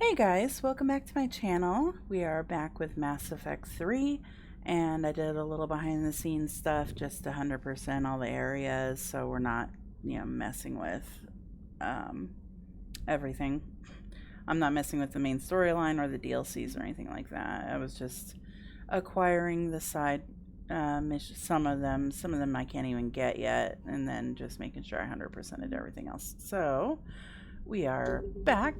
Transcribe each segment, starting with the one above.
Hey guys, welcome back to my channel. We are back with Mass Effect 3, and I did a little behind the scenes stuff, just 100% all the areas, so we're not, messing with everything. I'm not messing with the main storyline or the DLCs or anything like that. I was just acquiring the side missions, some of them I can't even get yet, and then just making sure I 100%ed everything else. So, we are back.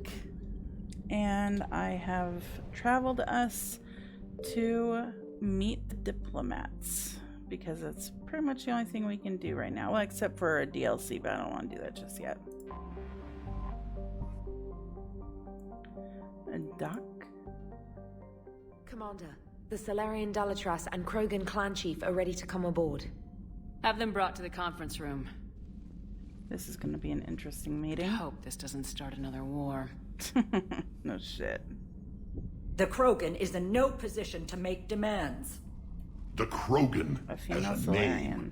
And I have traveled us to meet the diplomats because it's pretty much the only thing we can do right now. Well, except for a DLC, but I don't want to do that just yet. A dock? Commander, the Salarian Dalatras and Krogan clan chief are ready to come aboard. Have them brought to the conference room. This is going to be an interesting meeting. I hope this doesn't start another war. No shit. The Krogan is in no position to make demands. The Krogan has a name.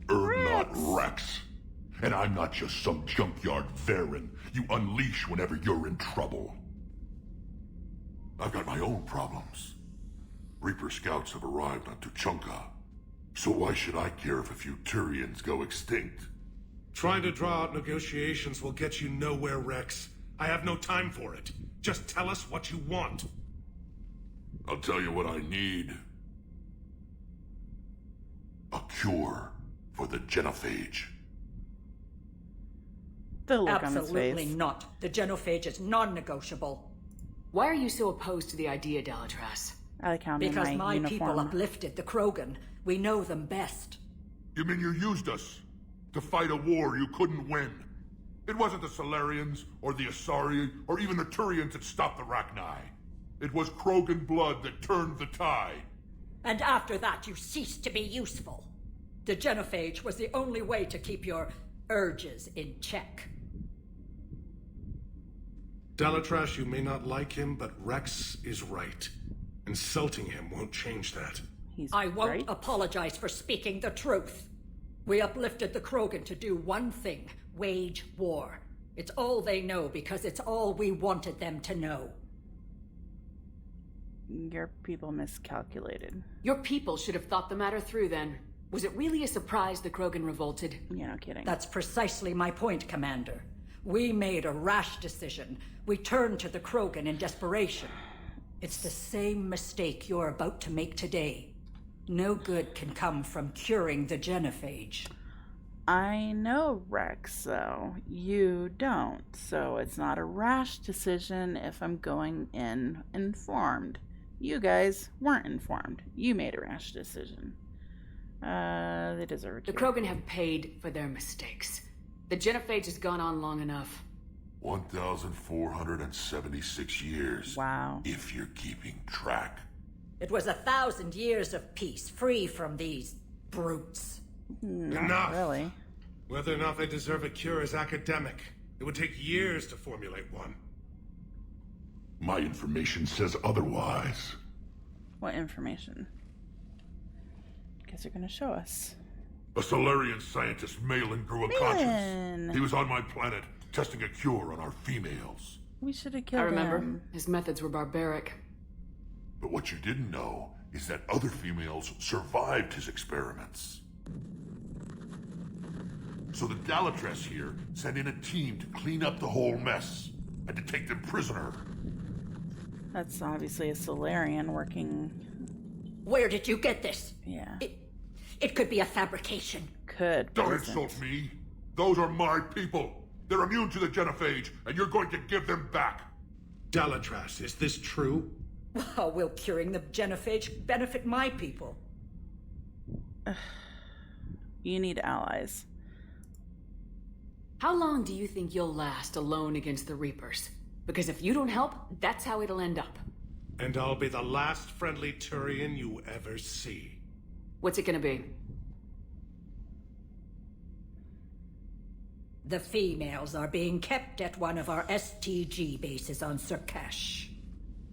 Not Wrex. And I'm not just some junkyard Varen you unleash whenever you're in trouble. I've got my own problems. Reaper scouts have arrived on Tuchanka. So why should I care if a few Turians go extinct? Trying to draw out negotiations will get you nowhere, Wrex. I have no time for it. Just tell us what you want. I'll tell you what I need. A cure for the genophage. The look on his Absolutely face. not. The genophage is non-negotiable. Why are you so opposed to the idea, Dalatras? I like how I'm in Because my my uniform. people uplifted the Krogan. We know them best. You mean you used us to fight a war you couldn't win? It wasn't the Salarians, or the Asari, or even the Turians that stopped the Rachni. It was Krogan blood that turned the tide. And after that, you ceased to be useful. The genophage was the only way to keep your urges in check. Dalatras, you may not like him, but Wrex is right. Insulting him won't change that. I won't right. apologize for speaking the truth. We uplifted the Krogan to do one thing: wage war. It's all they know because it's all we wanted them to know. Your people miscalculated. Your people should have thought the matter through then. Was it really a surprise the Krogan revolted? Yeah, no kidding. That's precisely my point, Commander. We made a rash decision. We turned to the Krogan in desperation. It's the same mistake you're about to make today. No good can come from curing the genophage. I know, Wrex, though. You don't. So it's not a rash decision if I'm going in informed. You guys weren't informed. You made a rash decision. They deserve a The cure. Krogan have paid for their mistakes. The genophage has gone on long enough. 1,476 years. Wow. If you're keeping track. It was 1,000 years of peace, free from these brutes. Enough! Really? Whether or not they deserve a cure is academic. It would take years to formulate one. My information says otherwise. What information? Guess you're gonna show us. A Solarian scientist, Malin, grew a Malin! conscience. He was on my planet, testing a cure on our females. We should have killed I remember. him. His methods were barbaric. But what you didn't know is that other females survived his experiments. So the Dalatras here sent in a team to clean up the whole mess and to take them prisoner. That's obviously a Solarian working. Where did you get this? Yeah. It could be a fabrication. Could. but Don't isn't. insult me. Those are my people. They're immune to the genophage, and you're going to give them back. Dalatras, is this true? How will curing the genophage benefit my people? You need allies. How long do you think you'll last alone against the Reapers? Because if you don't help, that's how it'll end up. And I'll be the last friendly Turian you ever see. What's it gonna be? The females are being kept at one of our STG bases on Surkash.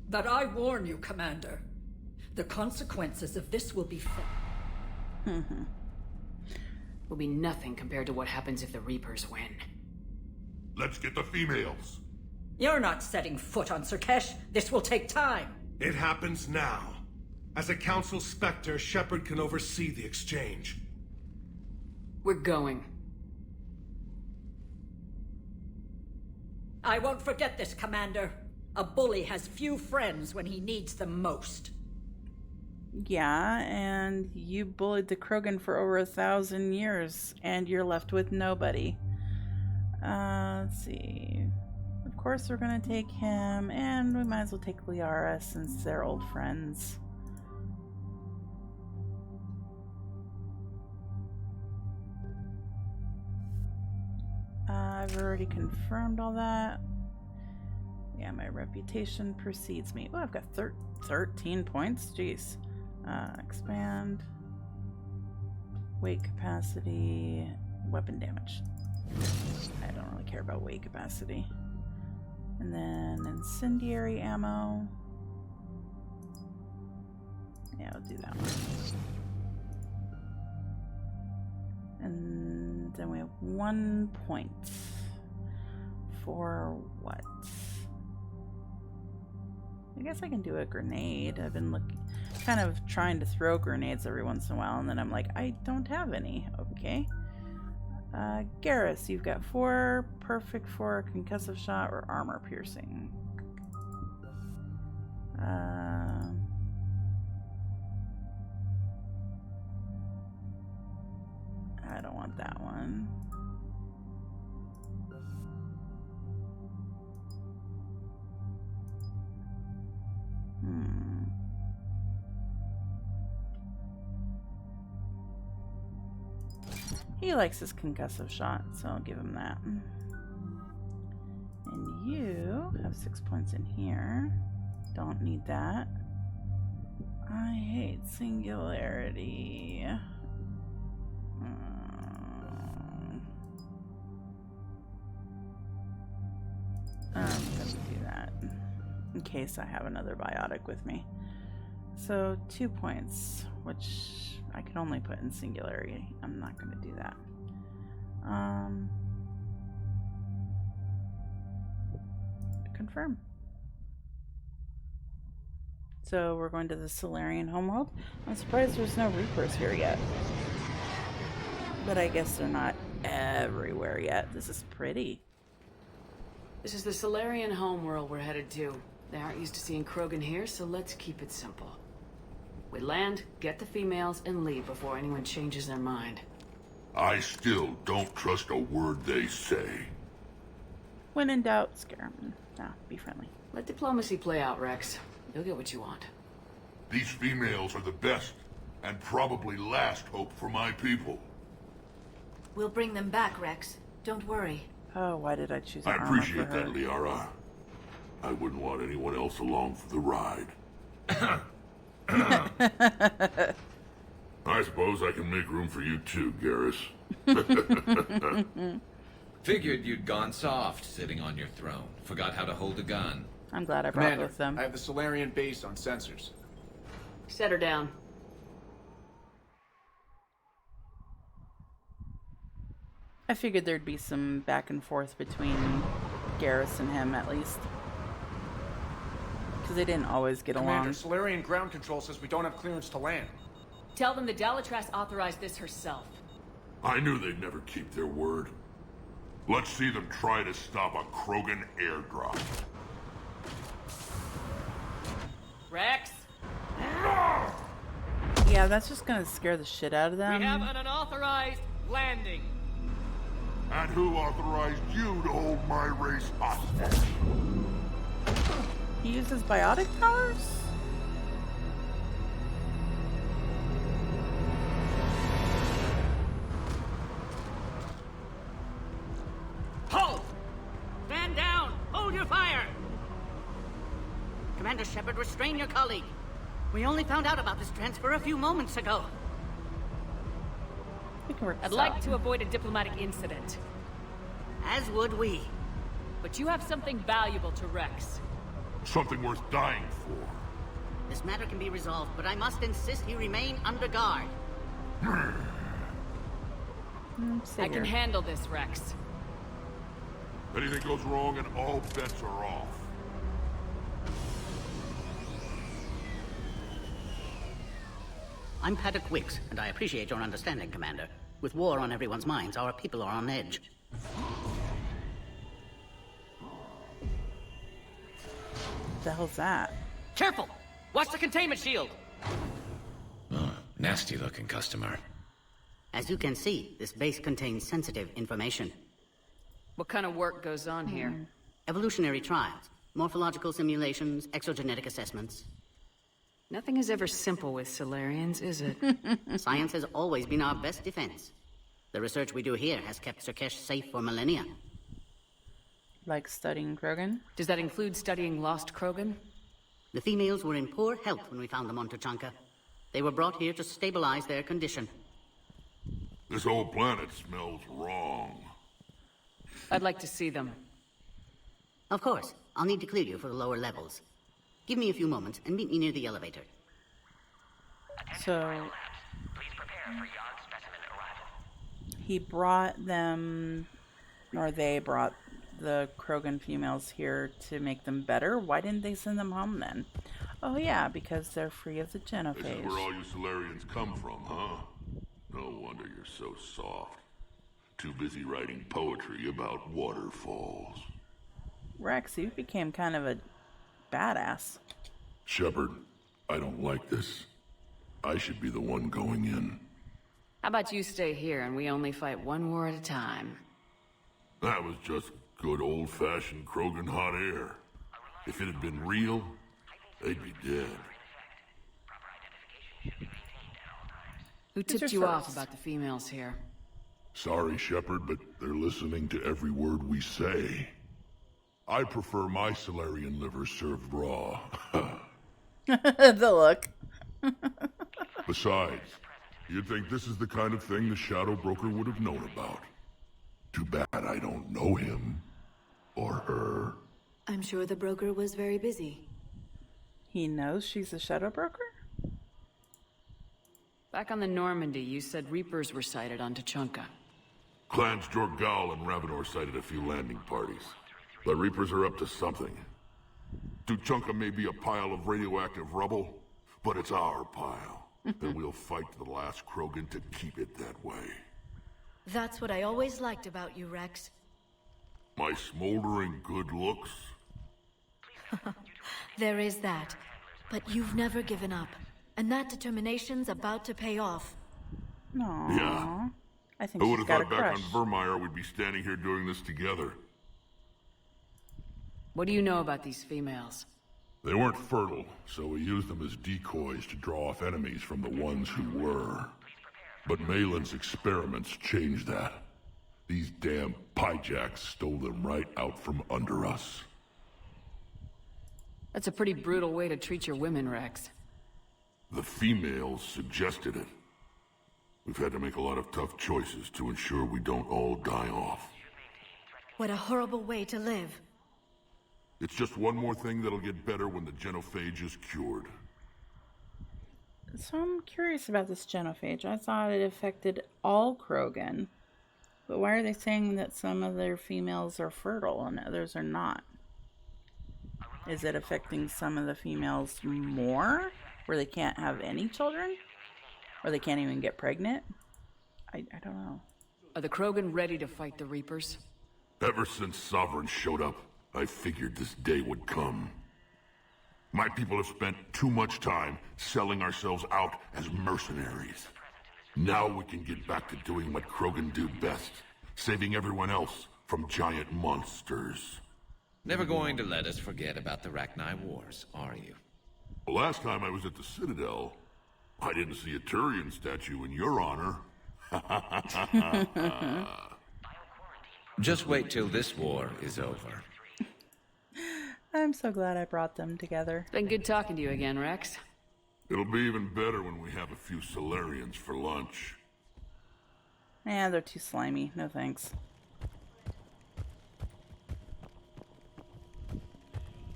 But I warn you, Commander, the consequences of this will be felt. Will be nothing compared to what happens if the Reapers win. Let's get the females. You're not setting foot on Surkesh. This will take time. It happens now. As a Council Spectre, Shepard can oversee the exchange. We're going. I won't forget this, Commander. A bully has few friends when he needs them most. Yeah, and you bullied the Krogan for over 1,000 years, and you're left with nobody. Let's see. Of course we're gonna take him, and we might as well take Liara since they're old friends. I've already confirmed all that. Yeah, my reputation precedes me. Oh, I've got 13 points. Jeez. Expand. Weight capacity. Weapon damage. I don't really care about weight capacity. And then incendiary ammo. Yeah, I'll do that one. And then we have 1 point. For what? I guess I can do a grenade. I've been kind of trying to throw grenades every once in a while, and then I'm like, I don't have any. Okay. Garrus, you've got 4, perfect for a concussive shot or armor piercing. I don't want that one. He likes his concussive shot, so I'll give him that. And you have 6 points in here. Don't need that. I hate singularity. I'm gonna do that in case I have another biotic with me. So 2 points, which I can only put in singularity. I'm not going to do that. Confirm. So we're going to the Solarian homeworld. I'm surprised there's no Reapers here yet. But I guess they're not everywhere yet. This is pretty. This is the Solarian homeworld we're headed to. They aren't used to seeing Krogan here, so let's keep it simple. We land, get the females, and leave before anyone changes their mind. I still don't trust a word they say. When in doubt, scare them. Nah, be friendly. Let diplomacy play out, Wrex. You'll get what you want. These females are the best, and probably last hope for my people. We'll bring them back, Wrex. Don't worry. Oh, why did I choose I armor appreciate for her? that, Liara. I wouldn't want anyone else along for the ride. I suppose I can make room for you too, Garrus. Figured you'd gone soft sitting on your throne. Forgot how to hold a gun. I'm glad I brought Commander, with them. I have the Solarian base on sensors. Set her down. I figured there'd be some back and forth between Garrus and him, at least. Because they didn't always get Commander, along. Solarian ground control says we don't have clearance to land. Tell them the Dalatras authorized this herself. I knew they'd never keep their word. Let's see them try to stop a Krogan airdrop. Wrex! Yeah, that's just gonna scare the shit out of them. We have an unauthorized landing. And who authorized you to hold my race hostage? He uses biotic powers? Halt! Stand down! Hold your fire! Commander Shepard, restrain your colleague. We only found out about this transfer a few moments ago. We can work I'd this like out. to avoid a diplomatic incident. As would we. But you have something valuable to Wrex. Something worth dying for. This matter can be resolved, but I must insist he remain under guard. Stay I can here. handle this, Wrex. Anything goes wrong and all bets are off. I'm Paddock Wicks, and I appreciate your understanding, Commander. With war on everyone's minds, our people are on edge. What the hell's that? Careful! Watch the containment shield! Oh, nasty looking customer. As you can see, this base contains sensitive information. What kind of work goes on here? Evolutionary trials, morphological simulations, exogenetic assessments. Nothing is ever simple with Salarians, is it? Science has always been our best defense. The research we do here has kept Surkesh safe for millennia. Like studying Krogan? Does that include studying lost Krogan? The females were in poor health when we found them on Tuchanka. They were brought here to stabilize their condition. This whole planet smells wrong. I'd like to see them. Of course. I'll need to clear you for the lower levels. Give me a few moments and meet me near the elevator. So... he brought them... or they brought the Krogan females here to make them better? Why didn't they send them home then? Oh yeah, because they're free of the genophage. This is where all you Solarians come from, huh? No wonder you're so soft. Too busy writing poetry about waterfalls. Wrex, you became kind of a badass. Shepard, I don't like this. I should be the one going in. How about you stay here and we only fight one war at a time? That was just good old-fashioned Krogan hot air. If it had been real, they'd be dead. Who tipped you off about the females here? Sorry, Shepard, but they're listening to every word we say. I prefer my Solarian liver served raw. The look. Besides, you'd think this is the kind of thing the Shadow Broker would have known about. Too bad I don't know him. Or her. I'm sure the broker was very busy. He knows she's a shadow broker? Back on the Normandy, you said Reapers were sighted on Tuchanka. Clans Jorgal and Ravenor sighted a few landing parties. The Reapers are up to something. Tuchanka may be a pile of radioactive rubble, but it's our pile. And we'll fight to the last Krogan to keep it that way. That's what I always liked about you, Wrex. My smoldering good looks? There is that. But you've never given up. And that determination's about to pay off. Aww. Yeah. I think Who would she's have got a thought back on crush. Vermeer we'd be standing here doing this together? What do you know about these females? They weren't fertile, so we used them as decoys to draw off enemies from the ones who were. But Malin's experiments changed that. These damn pyjacks stole them right out from under us. That's a pretty brutal way to treat your women, Wrex. The females suggested it. We've had to make a lot of tough choices to ensure we don't all die off. What a horrible way to live. It's just one more thing that'll get better when the genophage is cured. So I'm curious about this genophage. I thought it affected all Krogan. But why are they saying that some of their females are fertile and others are not? Is it affecting some of the females more? Where they can't have any children? Or they can't even get pregnant? I don't know. Are the Krogan ready to fight the Reapers? Ever since Sovereign showed up, I figured this day would come. My people have spent too much time selling ourselves out as mercenaries. Now we can get back to doing what Krogan do best, saving everyone else from giant monsters. Never going to let us forget about the Rachni Wars, are you? Last time I was at the Citadel, I didn't see a Turian statue in your honor. Just wait till this war is over. I'm so glad I brought them together. It's been good talking to you again, Wrex. It'll be even better when we have a few Solarians for lunch. Yeah, they're too slimy. No thanks.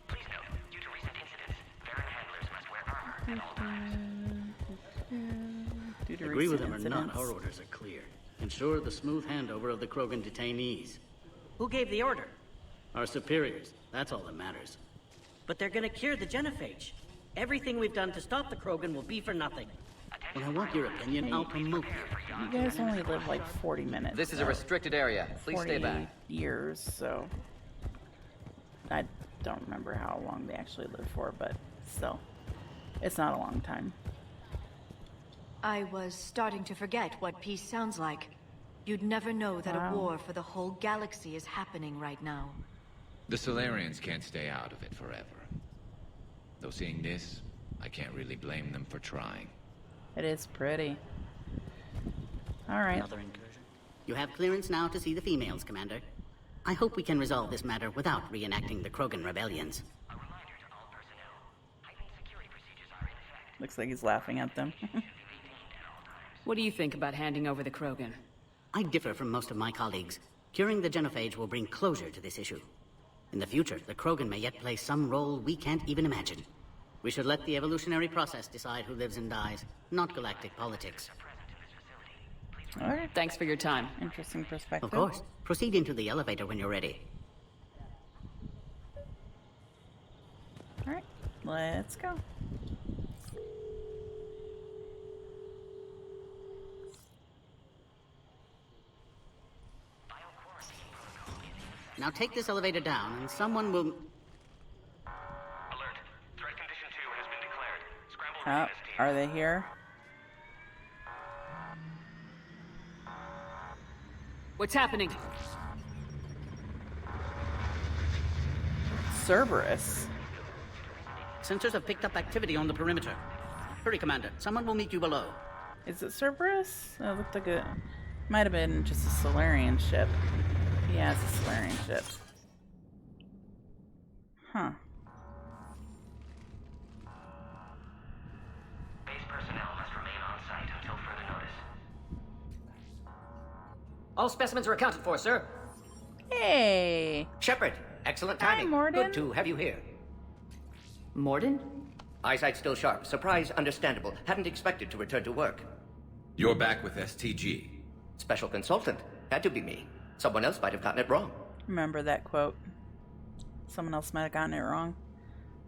Please note, due to recent incidents, Baron handlers must wear armor. Agree with them or not, our orders are clear. Ensure the smooth handover of the Krogan detainees. Who gave the order? Our superiors. That's all that matters. But they're gonna cure the genophage. Everything we've done to stop the Krogan will be for nothing. When I want your opinion, I'll promote you. You guys only live like 40 minutes. This is a restricted area. Please stay back. 40 years, so... I don't remember how long they actually live for, but still. It's not a long time. I was starting to forget what peace sounds like. You'd never know that a war for the whole galaxy is happening right now. The Solarians can't stay out of it forever. Though seeing this, I can't really blame them for trying. It is pretty. Alright. Another incursion. You have clearance now to see the females, Commander. I hope we can resolve this matter without reenacting the Krogan rebellions. Looks like he's laughing at them. What do you think about handing over the Krogan? I differ from most of my colleagues. Curing the genophage will bring closure to this issue. In the future, the Krogan may yet play some role we can't even imagine. We should let the evolutionary process decide who lives and dies, not galactic politics. Alright. Thanks for your time. Interesting perspective. Of course. Proceed into the elevator when you're ready. Alright, let's go. Now take this elevator down, and someone will... Alert. Threat condition 2 has been declared. Scramble readiness team. Are they here? What's happening? Cerberus. Sensors have picked up activity on the perimeter. Hurry, Commander. Someone will meet you below. Is it Cerberus? It looked like it might have been just a Solarian ship. Yeah, it's a Solarian ship. Huh. Base personnel must remain on site until further notice. All specimens are accounted for, sir. Hey! Shepard, excellent timing. Hi, Morden. Good to have you here. Morden? Eyesight still sharp. Surprise understandable. Hadn't expected to return to work. You're back with STG. Special consultant. Had to be me. Someone else might have gotten it wrong. Remember that quote. Someone else might have gotten it wrong.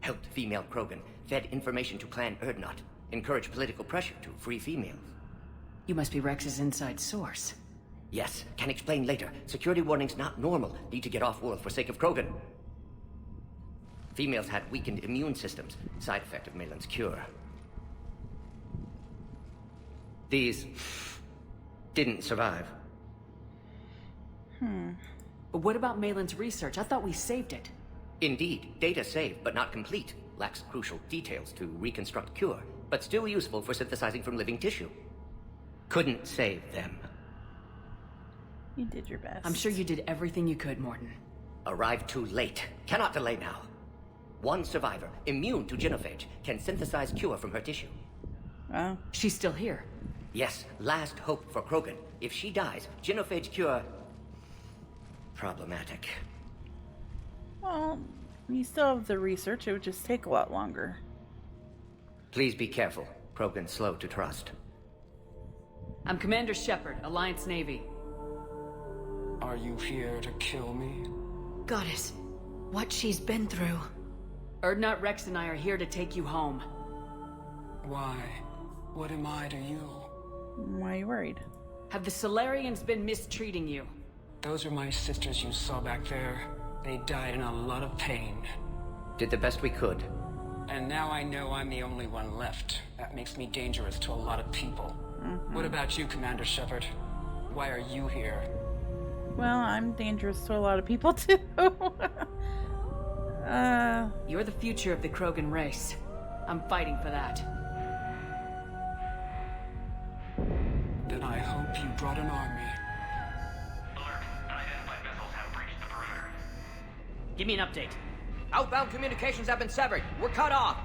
Helped female Krogan. Fed information to Clan Erdnot. Encouraged political pressure to free females. You must be Rex's inside source. Yes, can explain later. Security warnings not normal. Need to get off-world for sake of Krogan. Females had weakened immune systems. Side effect of Malin's cure. These... didn't survive. But what about Malin's research? I thought we saved it. Indeed, data saved, but not complete. Lacks crucial details to reconstruct cure, but still useful for synthesizing from living tissue. Couldn't save them. You did your best. I'm sure you did everything you could, Morden. Arrived too late. Cannot delay now. One survivor, immune to genophage, can synthesize cure from her tissue. Oh. She's still here. Yes, last hope for Krogan. If she dies, genophage cure... problematic. Well, you still have the research. It would just take a lot longer. Please be careful. Krogan's slow to trust. I'm Commander Shepard, Alliance Navy. Are you here to kill me? Goddess, what she's been through. Erdnot, Wrex, and I are here to take you home. Why? What am I to you? Why are you worried? Have the Solarians been mistreating you? Those are my sisters you saw back there. They died in a lot of pain. Did the best we could. And now I know I'm the only one left. That makes me dangerous to a lot of people. What about you, Commander Shepard? Why are you here? Well, I'm dangerous to a lot of people, too. You're the future of the Krogan race. I'm fighting for that. Then I hope you brought an army. Alert. Unidentified vessels have breached the perimeter. Give me an update. Outbound communications have been severed. We're cut off.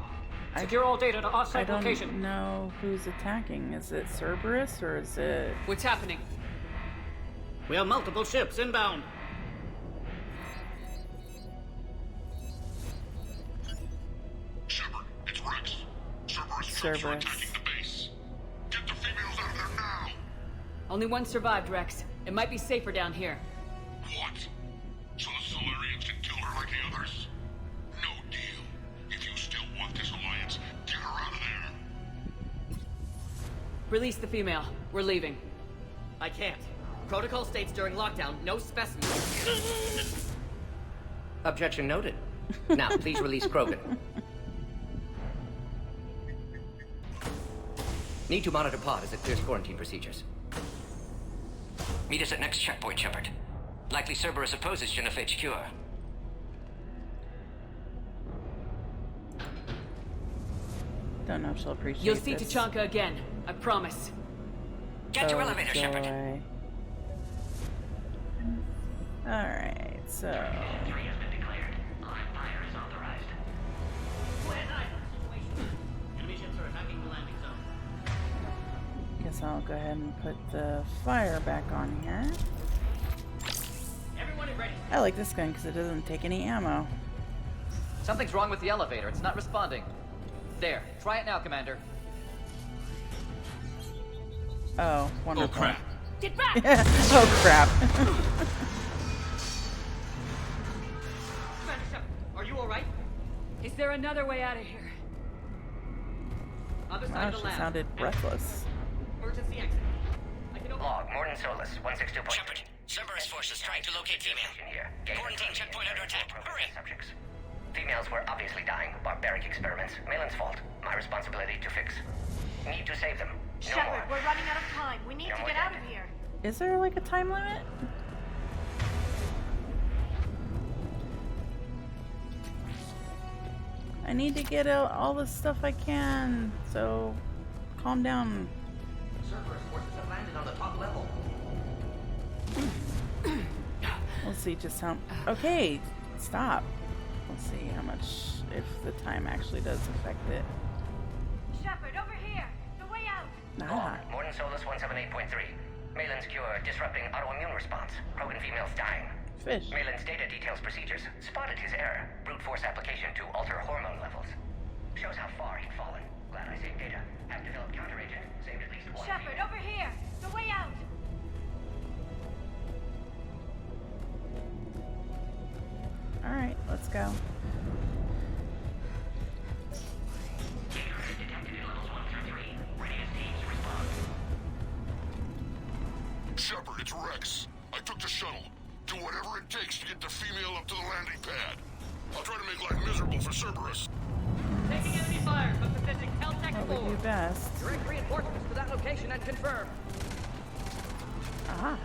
Secure all data to off-site location. I don't know who's attacking. Is it Cerberus or is it... What's happening? We have multiple ships inbound. Shepard, it's Wrex. Cerberus are attacking the base. Get the females out of there now. Only one survived, Wrex. It might be safer down here. What? So the Solarians can kill Release the female. We're leaving. I can't. Protocol states during lockdown, no specimens. Objection noted. Now, please release Krogan. Need to monitor pod as it clears quarantine procedures. Meet us at next checkpoint, Shepard. Likely Cerberus opposes genophage cure. Don't know if she'll appreciate You'll see this. Tachanka again. I promise. Get your elevator, Shepard. Alright, so... Entry has been declared. Live fire is authorized. Enemy ships are attacking the landing zone. Guess I'll go ahead and put the fire back on here. Everyone is ready. I like this gun because it doesn't take any ammo. Something's wrong with the elevator. It's not responding. There. Try it now, Commander. Oh, wonderful. Oh, crap. Get back! Oh, crap. Commander Shepard, are you alright? Is there another way out of here? Other side Wow, of the she lab. sounded breathless. Emergency exit. I can open... Log, Morden Solus, 162. Shepard, Cerberus forces trying to locate female. Here. Quarantine checkpoint under attack. Hurry! Subjects. Females were obviously dying. Barbaric experiments. Malin's fault. My responsibility to fix. Need to save them. No Shepard, more. we're running out of time. We need No to more get out of dead. here. Is there like a time limit? I need to get out all the stuff I can, so calm down. Cerberus forces have landed on the top level. We'll see just how... Okay, stop. Let's see how much, if the time actually does affect it. Shepard, over here. The way out. Ah. Morden Solus 178.3. Malin's cure disrupting autoimmune response. Krogan females dying. Fish. Malin's data details procedures. Spotted his error. Brute force application to alter hormone levels. Shows how far he'd fallen. Glad I saved data. Have developed counteragent. Saved at least one. Shepard, over here. The way out. Alright, let's go. Shepard, it's Wrex. I took the shuttle. Do whatever it takes to get the female up to the landing pad. I'll try to make life miserable for Cerberus. Taking enemy fire from Pacific Caltech What would 4. do best? Direct reinforcements to that location and confirm. Ah.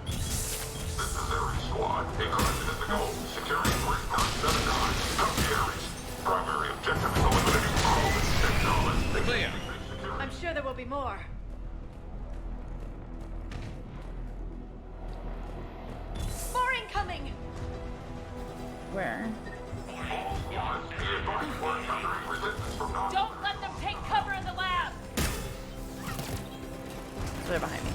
This is Ares Squad. Increment is the goal. Securing 3.79. Copy Ares. Primary objective is eliminating Krogan. Acknowledge. Clear. I'm sure there will be more. More incoming! Where? Don't let them take cover in the lab! They're behind me.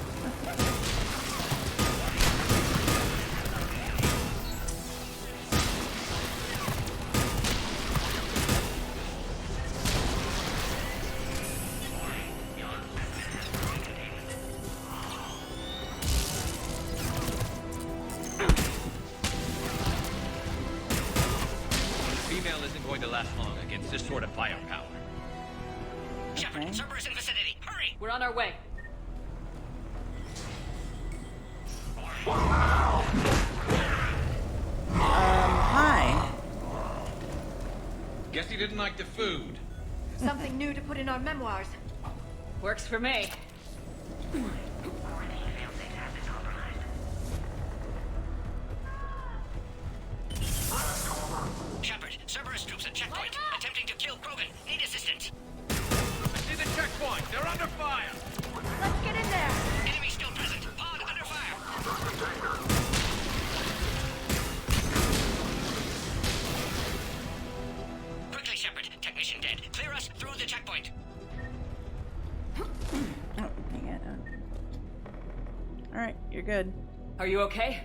Female isn't going to last long against this sort of firepower. Shepard, Cerberus in vicinity. Hurry! We're on our way. Hi. Guess he didn't like the food. Something new to put in our memoirs. Works for me. Shepard, Cerberus troops at checkpoint. Attempting to kill Krogan. Need assistance. I see the checkpoint. They're under fire. Let's get in there! Enemy still present. Pod under fire. Quickly, Shepard. Technician dead. Clear us through the checkpoint. Oh, dang it. Alright, you're good. Are you okay?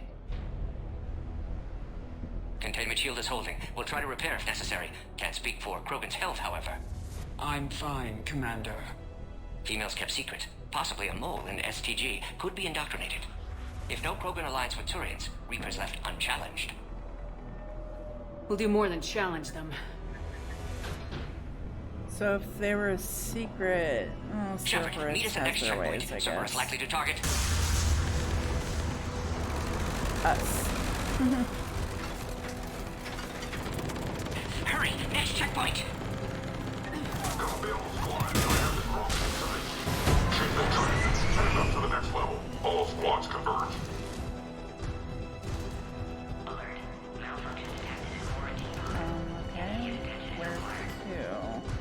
Containment shield is holding. We'll try to repair if necessary. Can't speak for Krogan's health, however. I'm fine, Commander. Females kept secret. Possibly a mole in STG. Could be indoctrinated. If no Krogan alliance with Turians, Reapers left unchallenged. We'll do more than challenge them. So if they were a secret, Shepard, meet us at next checkpoint. Cerberus likely to target us. Hurry, next checkpoint. Head up to the next level. All squads converge. Okay. Where's to?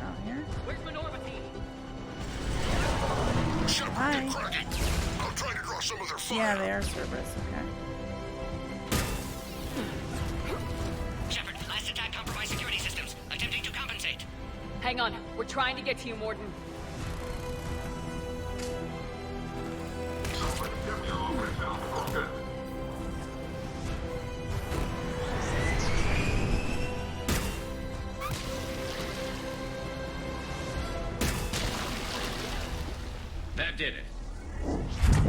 Out here? Where's Minorva team? Hi. I'll try to draw some of their fire. Yeah, they are Cerberus. Okay. Shepard, last attack compromised security systems. Attempting to compensate. Hang on. We're trying to get to you, Morden. That did it.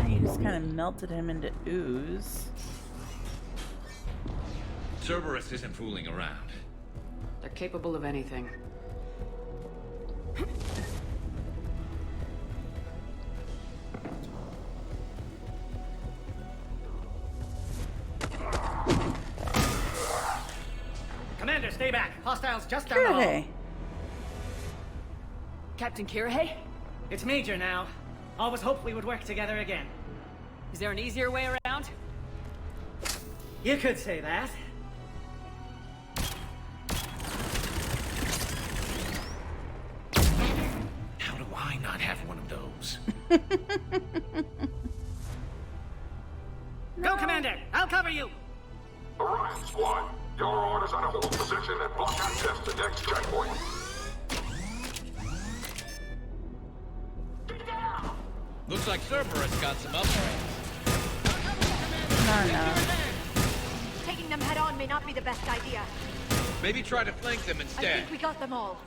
You just kind of melted him into ooze. Cerberus isn't fooling around. They're capable of anything. Commander, stay back. Hostiles just down the hall. Captain Kirahe? It's Major now. Always hoped we would work together again. Is there an easier way around? You could say that. How do I not have one of those? Go, Commander! I'll cover you! Orion Squad, your orders are to hold position and block access to next checkpoint. Looks like Cerberus got some upgrades. Taking them head on may not be the best idea. Maybe try to flank them I instead. think we got them all.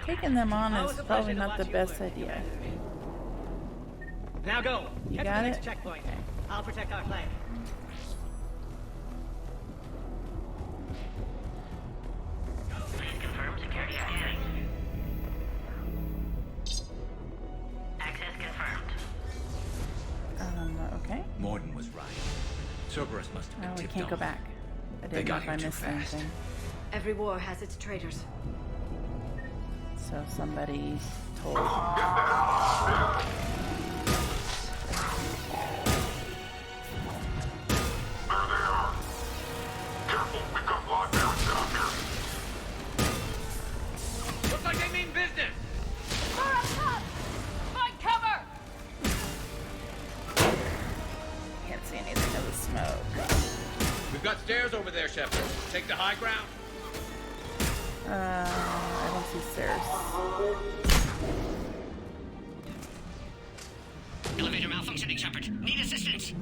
Taking them on is probably not the best idea. Now go. You Get to got the it? next checkpoint. I'll protect our flag. Confirm security access. Access confirmed. Okay. Morden was right. Cerberus must have been Oh, we tipped can't go off. back. I They didn't know got if I here too missed fast. anything. Every war has its traitors. So somebody told. Looks like they mean business. Find cover! Can't see anything of the smoke. We've got stairs over there, Shepard. Take the high ground. I don't see stairs. Elevator malfunctioning, Shepard. Need assistance.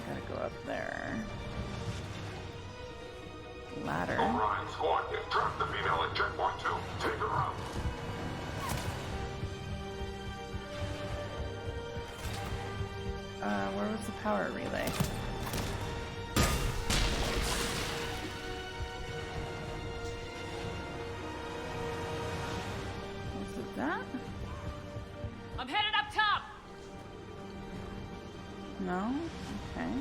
Gotta go up there. Ladder. Orion Squad, you've trapped the female at checkpoint 2. Take her out. Where was the power relay? Was it that? I'm headed up top! No? Okay.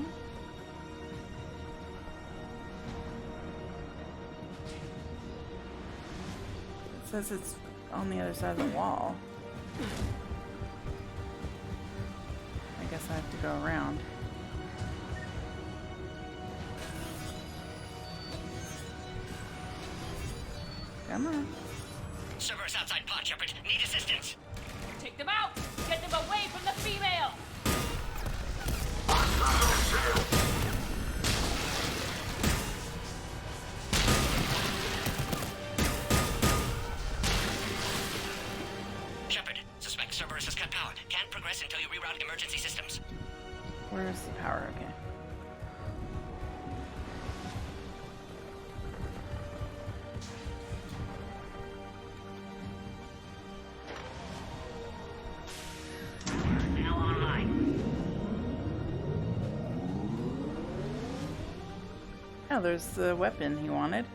It says it's on the other side of the wall. I guess I have to go around. Come on. Cerberus outside pod, Shepard. Need assistance. Take them out! Get them away from the female! Shepard, suspect Cerberus has cut power. Can't progress until you reroute emergency systems. Where's the power? Okay. Oh, there's the weapon he wanted.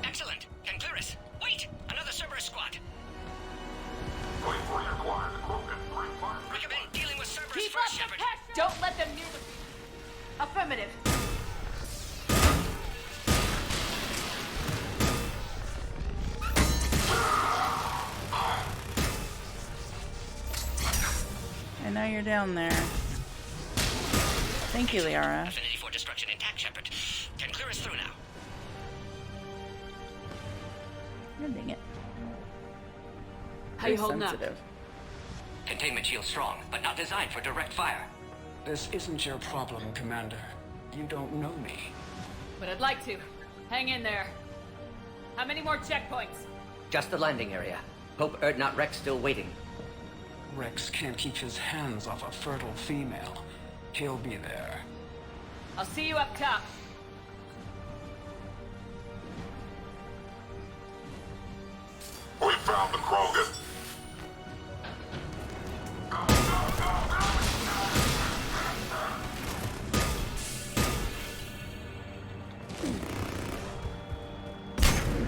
Excellent. Kencleris. Wait! Another Cerberus squad. Wait for your quiet, Krogan. Recommend dealing with Cerberus Keep first, up the Shepard. pressure! Don't let them near the... Affirmative. I know you're down there. Thank you, Liara. Affinity for destruction intact, Shepard. Kencleris through now. God dang it. How you holding up? Containment shield strong, but not designed for direct fire. This isn't your problem, Commander. You don't know me. But I'd like to. Hang in there. How many more checkpoints? Just the landing area. Hope not Wrex still waiting. Wrex can't keep his hands off a fertile female. He'll be there. I'll see you up top. We found the Krogan.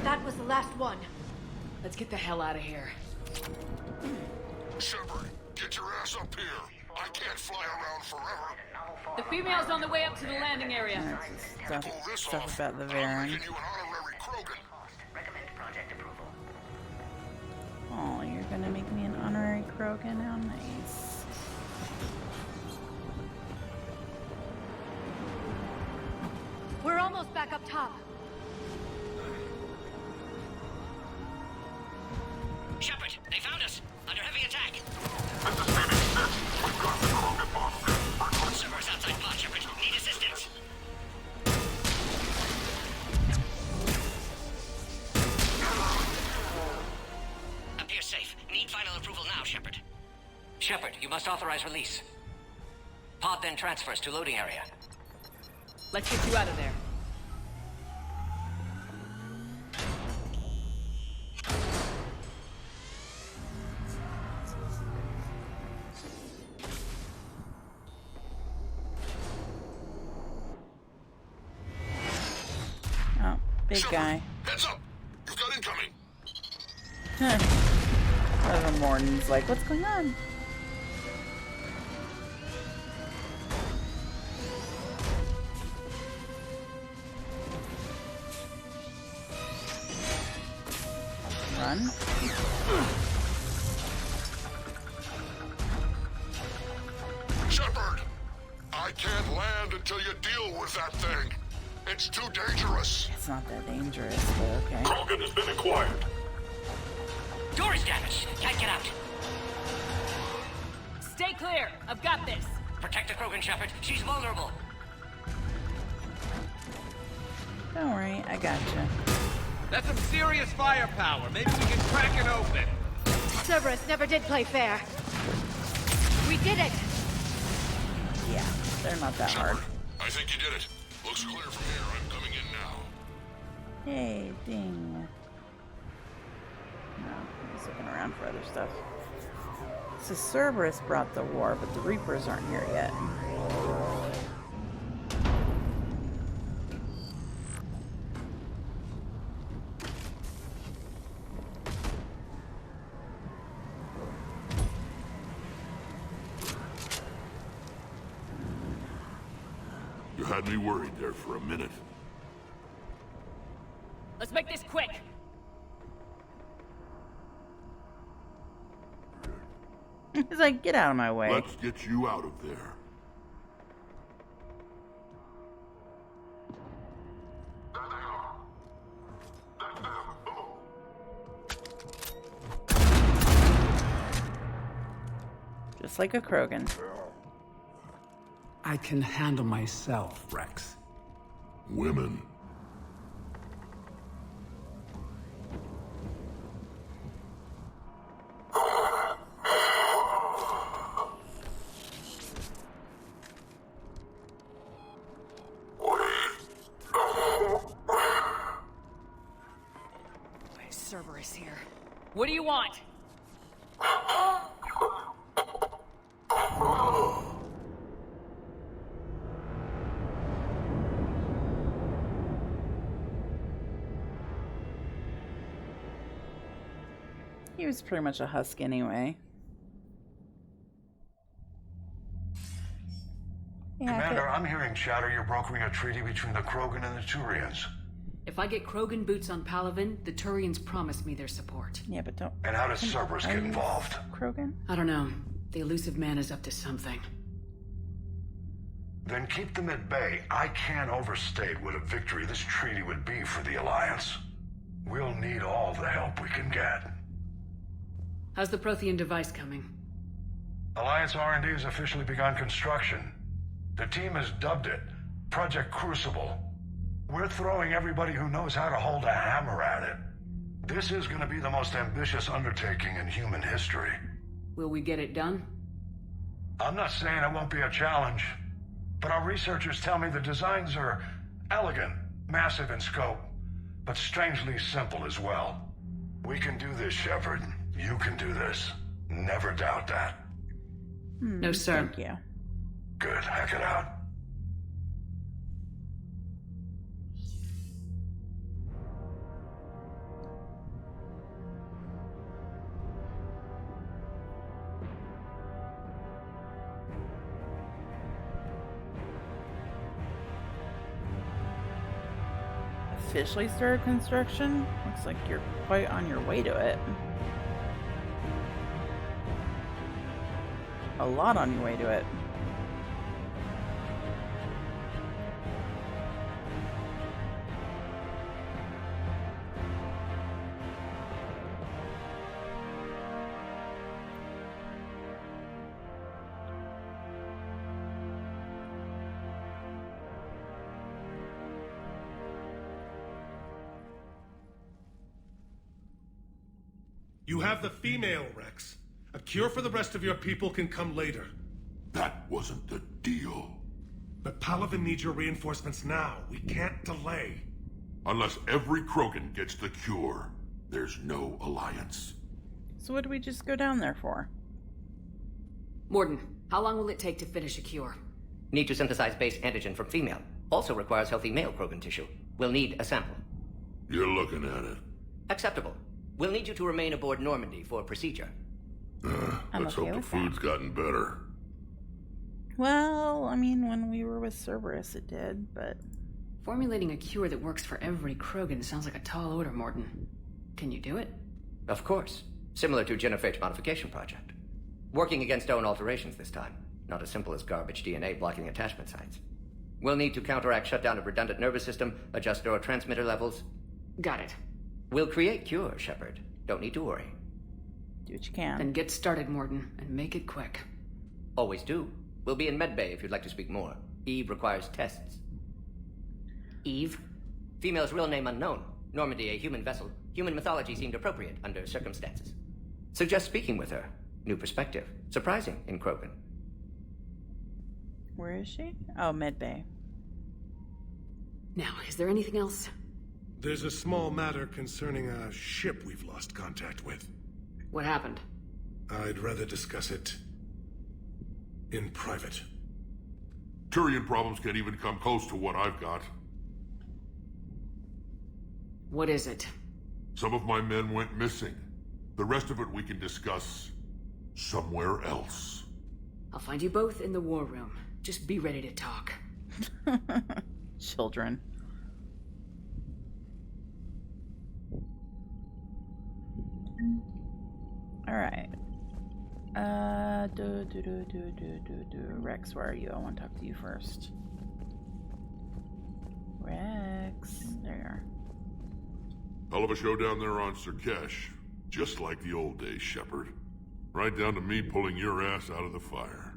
That was the last one. Let's get the hell out of here. Shepard, get your ass up here. I can't fly around forever. The female's on the way up to the landing area. Stuff about the Varen. You an honorary Krogan. Recommend project approval. Oh, you're gonna make me an honorary Krogan? How nice. We're almost back up top. Shepard, they found us. Under heavy attack. Cerberus outside pod, Shepard. Need assistance. Appear safe. Need final approval now, Shepard. Shepard, you must authorize release. Pod then transfers to loading area. Let's get you out of there. Oh, big guy. Heads up! You've got incoming! Reverend Morton's like, what's going on? Run. Shepard! I can't land until you deal with that thing. It's too dangerous. It's not that dangerous, but okay. Krogan has been acquired. Door is damaged. Can't get out. Stay clear. I've got this. Protect the Krogan, Shepard. She's vulnerable. Don't worry, I gotcha. That's some serious firepower. Maybe we can crack it open. Cerberus never did play fair. We did it! Yeah, they're not that hard. I think you did it. Looks clear from here. I'm coming in now. Hey, ding. No, I'm just looking around for other stuff. So Cerberus brought the war, but the Reapers aren't here yet. You had me worried there for a minute. Let's make this quick. He's like, get out of my way. Let's get you out of there. Just like a Krogan. I can handle myself, Wrex. Women. Cerberus here. What do you want? He was pretty much a husk anyway. Yeah, Commander, I'm hearing chatter you're brokering a treaty between the Krogan and the Turians. If I get Krogan boots on Palaven, the Turians promise me their support. Yeah, but don't... And how does Cerberus get involved? Krogan? I don't know. The elusive man is up to something. Then keep them at bay. I can't overstate what a victory this treaty would be for the Alliance. We'll need all the help we can get. How's the Prothean device coming? Alliance R&D has officially begun construction. The team has dubbed it Project Crucible. We're throwing everybody who knows how to hold a hammer at it. This is going to be the most ambitious undertaking in human history. Will we get it done? I'm not saying it won't be a challenge, but our researchers tell me the designs are elegant, massive in scope, but strangely simple as well. We can do this, Shepard. You can do this. Never doubt that. No, sir. Thank you. Good. Hack it out. Officially started construction? Looks like you're quite on your way to it. A lot on your way to it. You have the female, Wrex. A cure for the rest of your people can come later. That wasn't the deal. But Palaven needs your reinforcements now. We can't delay. Unless every Krogan gets the cure, there's no alliance. So what do we just go down there for? Morden, how long will it take to finish a cure? Need to synthesize base antigen from female. Also requires healthy male Krogan tissue. We'll need a sample. You're looking at it. Acceptable. We'll need you to remain aboard Normandy for procedure. Let's hope the food's gotten better. Well, I mean, when we were with Cerberus it did, but... Formulating a cure that works for every Krogan sounds like a tall order, Morden. Can you do it? Of course. Similar to Genophage modification project. Working against own alterations this time. Not as simple as garbage DNA blocking attachment sites. We'll need to counteract shutdown of redundant nervous system, adjust neurotransmitter levels. Got it. We'll create cure, Shepard. Don't need to worry. Do what you can. Then get started, Morden, and make it quick. Always do. We'll be in medbay if you'd like to speak more. Eve requires tests. Eve? Female's real name unknown. Normandy, a human vessel. Human mythology seemed appropriate under circumstances. Suggest speaking with her. New perspective. Surprising in Krogan. Where is she? Oh, medbay. Now, is there anything else? There's a small matter concerning a ship we've lost contact with. What happened? I'd rather discuss it in private. Turian problems can't even come close to what I've got. What is it? Some of my men went missing. The rest of it we can discuss somewhere else. I'll find you both in the war room. Just be ready to talk. Children. Alright. Wrex, where are you? I want to talk to you first. Wrex. There you are. Hell of a show down there on Surkesh. Just like the old days, Shepard. Right down to me pulling your ass out of the fire.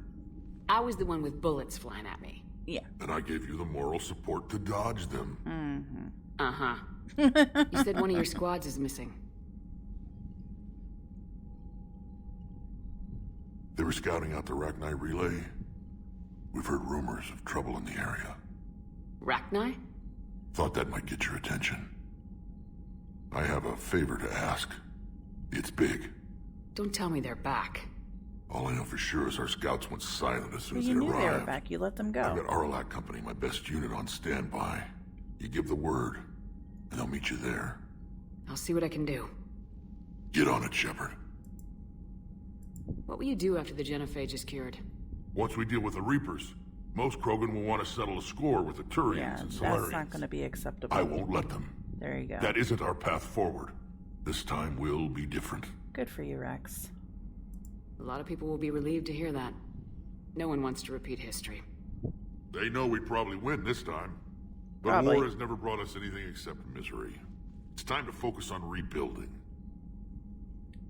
I was the one with bullets flying at me. Yeah. And I gave you the moral support to dodge them. Mm-hmm. Uh-huh. You said one of your squads is missing. They were scouting out the Rachni relay. We've heard rumors of trouble in the area. Rachni? Thought that might get your attention. I have a favor to ask. It's big. Don't tell me they're back. All I know for sure is our scouts went silent as soon as they You knew arrived. they were back. You let them go. I've got Arlac Company, my best unit, on standby. You give the word, and they'll meet you there. I'll see what I can do. Get on it, Shepard. What will you do after the genophage is cured? Once we deal with the Reapers, most Krogan will want to settle a score with the Turians and Solarians. That's not going to be acceptable. I won't let them. There you go. That isn't our path forward. This time will be different. Good for you, Wrex. A lot of people will be relieved to hear that. No one wants to repeat history. They know we probably win this time. But Probably. war has never brought us anything except misery. It's time to focus on rebuilding.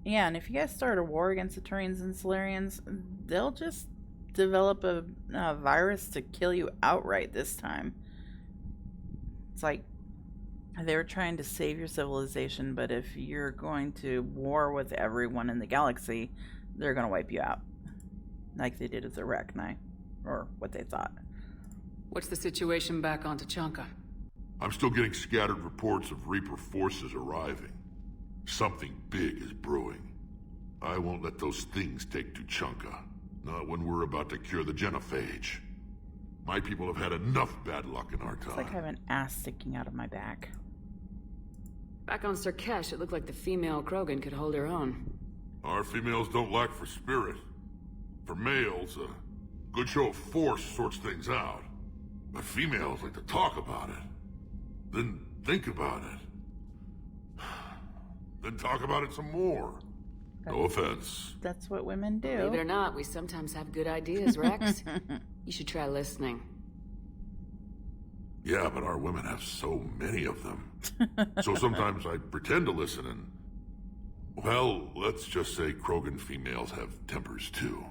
Yeah, and if you guys start a war against the Turians and Solarians, they'll just develop a virus to kill you outright this time. It's like they were trying to save your civilization, but if you're going to war with everyone in the galaxy, they're going to wipe you out. Like they did with the Arachni, or what they thought. What's the situation back on Tuchanka? I'm still getting scattered reports of Reaper forces arriving. Something big is brewing. I won't let those things take Tuchanka. Not when we're about to cure the genophage. My people have had enough bad luck in our time. It's like I have an ass sticking out of my back. Back on Sarkesh, it looked like the female Krogan could hold her own. Our females don't lack for spirit. For males, a good show of force sorts things out. But females like to talk about it. Then think about it. Then talk about it some more. No offense. That's what women do. Believe it or not, we sometimes have good ideas, Wrex. You should try listening. Yeah, but our women have so many of them. So sometimes I pretend to listen and... Well, let's just say Krogan females have tempers too.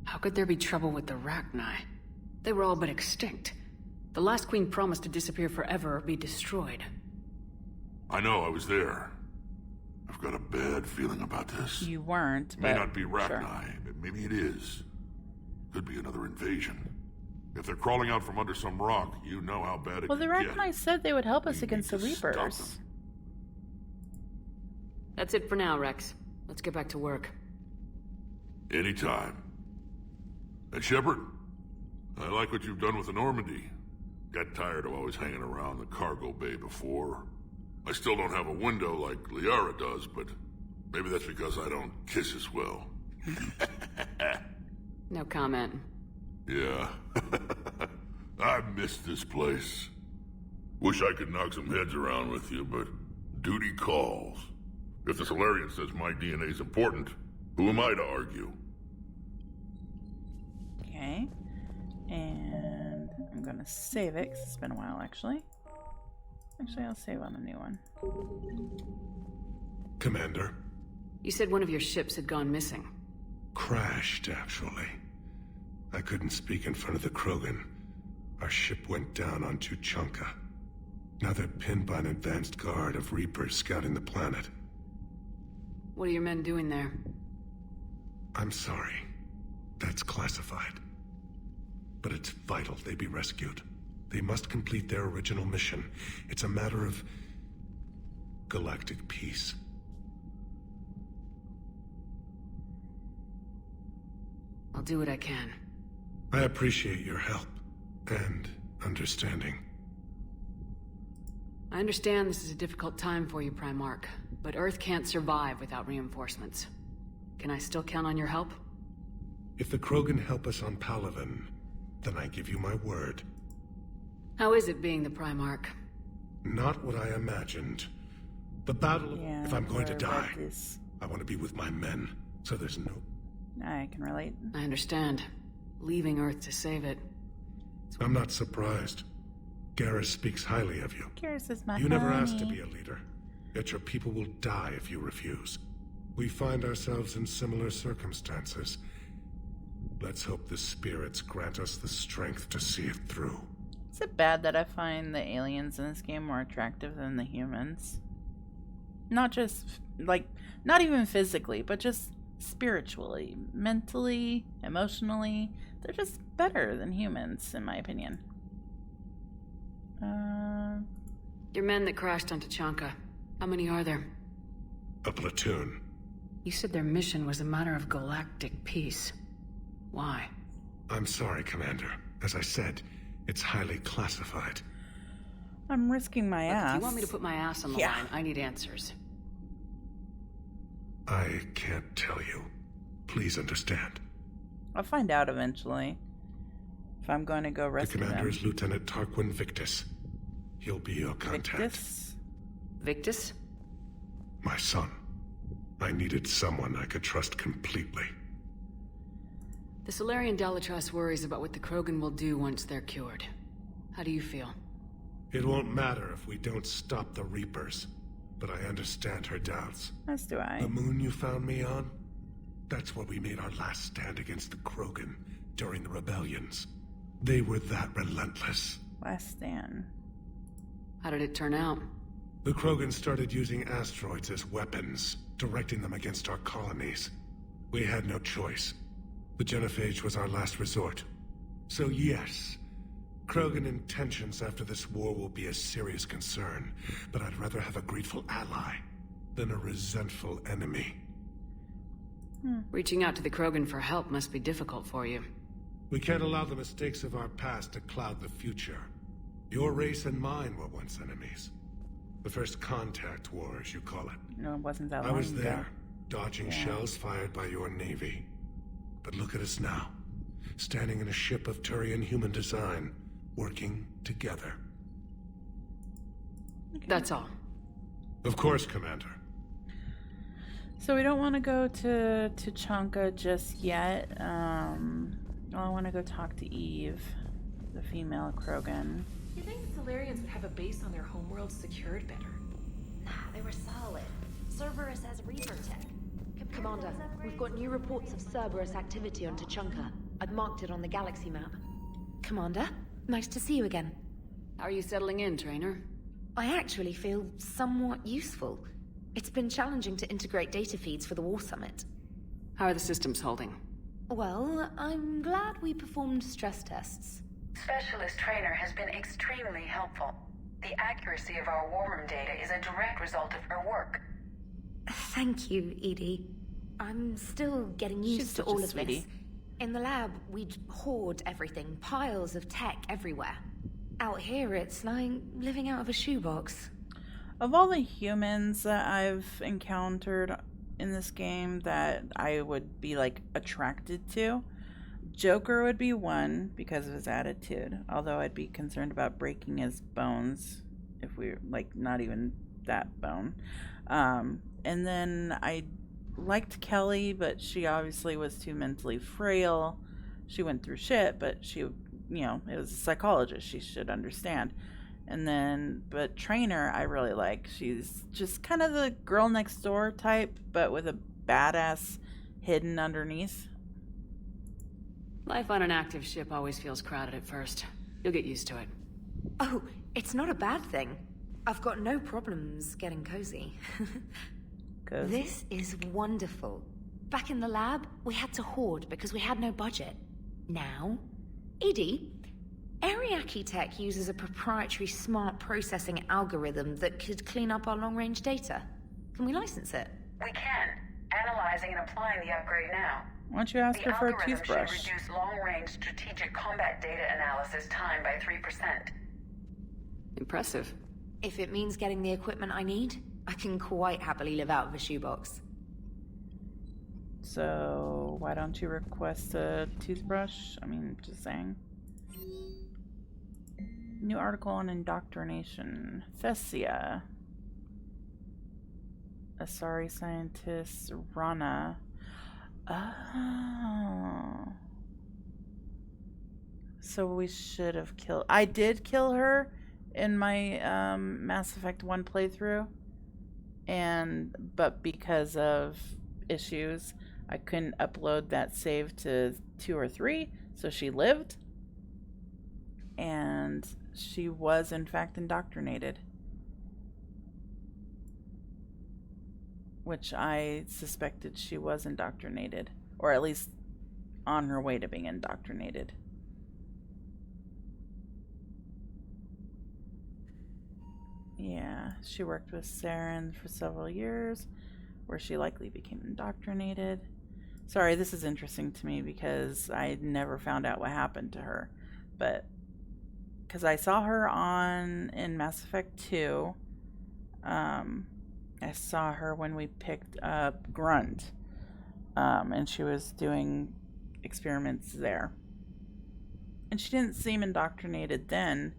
How could there be trouble with the Arachni? They were all but extinct. The last queen promised to disappear forever or be destroyed. I know, I was there. I've got a bad feeling about this. You weren't, May but not be Arachni, sure. but maybe it is. Could be another invasion. If they're crawling out from under some rock, you know how bad it Well, the could get. Arachni said they would help us We against the need to stop Reapers. them. That's it for now, Wrex. Let's get back to work. Anytime. And Shepard, I like what you've done with the Normandy. Got tired of always hanging around the cargo bay before. I still don't have a window like Liara does, but maybe that's because I don't kiss as well. No comment. Yeah. I miss this place. Wish I could knock some heads around with you, but duty calls. If the Solarian says my DNA's important, who am I to argue? Okay. And I'm going to save it, because it's been a while, actually. Actually, I'll save on a new one. Commander. You said one of your ships had gone missing. Crashed, actually. I couldn't speak in front of the Krogan. Our ship went down on Tuchanka. Now they're pinned by an advanced guard of Reapers scouting the planet. What are your men doing there? I'm sorry. That's classified. But it's vital they be rescued. They must complete their original mission. It's a matter of galactic peace. I'll do what I can. I appreciate your help and understanding. I understand this is a difficult time for you, Primarch, but Earth can't survive without reinforcements. Can I still count on your help? If the Krogan help us on Palaven, then I give you my word. How is it being the Primarch? Not what I imagined. The battle, Yeah, if I'm going to I've die, read this. I want to be with my men, so there's no... I can relate. I understand. Leaving Earth to save it. I'm not surprised. Garrus speaks highly of you. Garrus is my You never honey. asked to be a leader, yet your people will die if you refuse. We find ourselves in similar circumstances. Let's hope the spirits grant us the strength to see it through. Is it bad that I find the aliens in this game more attractive than the humans? Not just, like, not even physically, but just spiritually, mentally, emotionally. They're just better than humans, in my opinion. Your men that crashed on Tuchanka, how many are there? A platoon. You said their mission was a matter of galactic peace. Why? I'm sorry, Commander. As I said, it's highly classified. I'm risking my Look, ass. if you want me to put my ass on the line, I need answers. I can't tell you. Please understand. I'll find out eventually. If I'm going to go rescue The commander him. is Lieutenant Tarquin Victus. He'll be your contact. Victus? Victus? My son. I needed someone I could trust completely. The Salarian Dalatrass worries about what the Krogan will do once they're cured. How do you feel? It won't matter if we don't stop the Reapers, but I understand her doubts. As do I. The moon you found me on? That's where we made our last stand against the Krogan during the rebellions. They were that relentless. Last stand. How did it turn out? The Krogan started using asteroids as weapons, directing them against our colonies. We had no choice. The genophage was our last resort. So yes, Krogan intentions after this war will be a serious concern, but I'd rather have a grateful ally than a resentful enemy. Reaching out to the Krogan for help must be difficult for you. We can't allow the mistakes of our past to cloud the future. Your race and mine were once enemies. The first contact war, as you call it. No, it wasn't that long I was ago. there, dodging shells fired by your navy. But look at us now, standing in a ship of Turian human design, working together. That's all. Of course, Commander. So we don't want to go to Tuchanka just yet. I want to go talk to Eve, the female Krogan. You think the Salarians would have a base on their homeworld secured better? Nah, they were solid. Cerberus has Reaper tech. Commander, we've got new reports of Cerberus activity on Tuchanka. I've marked it on the galaxy map. Commander, nice to see you again. How are you settling in, Trainer? I actually feel somewhat useful. It's been challenging to integrate data feeds for the War Summit. How are the systems holding? Well, I'm glad we performed stress tests. Specialist Trainer has been extremely helpful. The accuracy of our war room data is a direct result of her work. Thank you, Edie. I'm still getting used to all of this. In the lab, we'd hoard everything, piles of tech everywhere. Out here, it's like living out of a shoebox. Of all the humans that I've encountered in this game that I would be like attracted to, Joker would be one because of his attitude, although I'd be concerned about breaking his bones if we like not even that bone. And then I liked Kelly, but she obviously was too mentally frail. She went through shit, but she, you know, it was a psychologist. She should understand. And then, but Trainer, I really like. She's just kind of the girl next door type, but with a badass hidden underneath. Life on an active ship always feels crowded at first. You'll get used to it. Oh, it's not a bad thing. I've got no problems getting cozy. This is wonderful. Back in the lab, we had to hoard because we had no budget. Now, Edie, Ariake Tech uses a proprietary smart processing algorithm that could clean up our long-range data. Can we license it? We can. Analyzing and applying the upgrade now. Why don't you ask her for a toothbrush? The algorithm should reduce long-range strategic combat data analysis time by 3%. Impressive. If it means getting the equipment I need, I can quite happily live out of a shoebox. So, why don't you request a toothbrush? I mean, just saying. New article on indoctrination. Thessia. Asari scientist Rana. Oh. So we should have killed... I did kill her in my Mass Effect 1 playthrough. But because of issues, I couldn't upload that save to 2 or 3, so she lived. And she was, in fact, indoctrinated. Which I suspected she was indoctrinated. Or at least on her way to being indoctrinated. Yeah, she worked with Saren for several years, where she likely became indoctrinated. Sorry, this is interesting to me because I never found out what happened to her. But, because I saw her in Mass Effect 2, I saw her when we picked up Grunt, and she was doing experiments there. And she didn't seem indoctrinated then,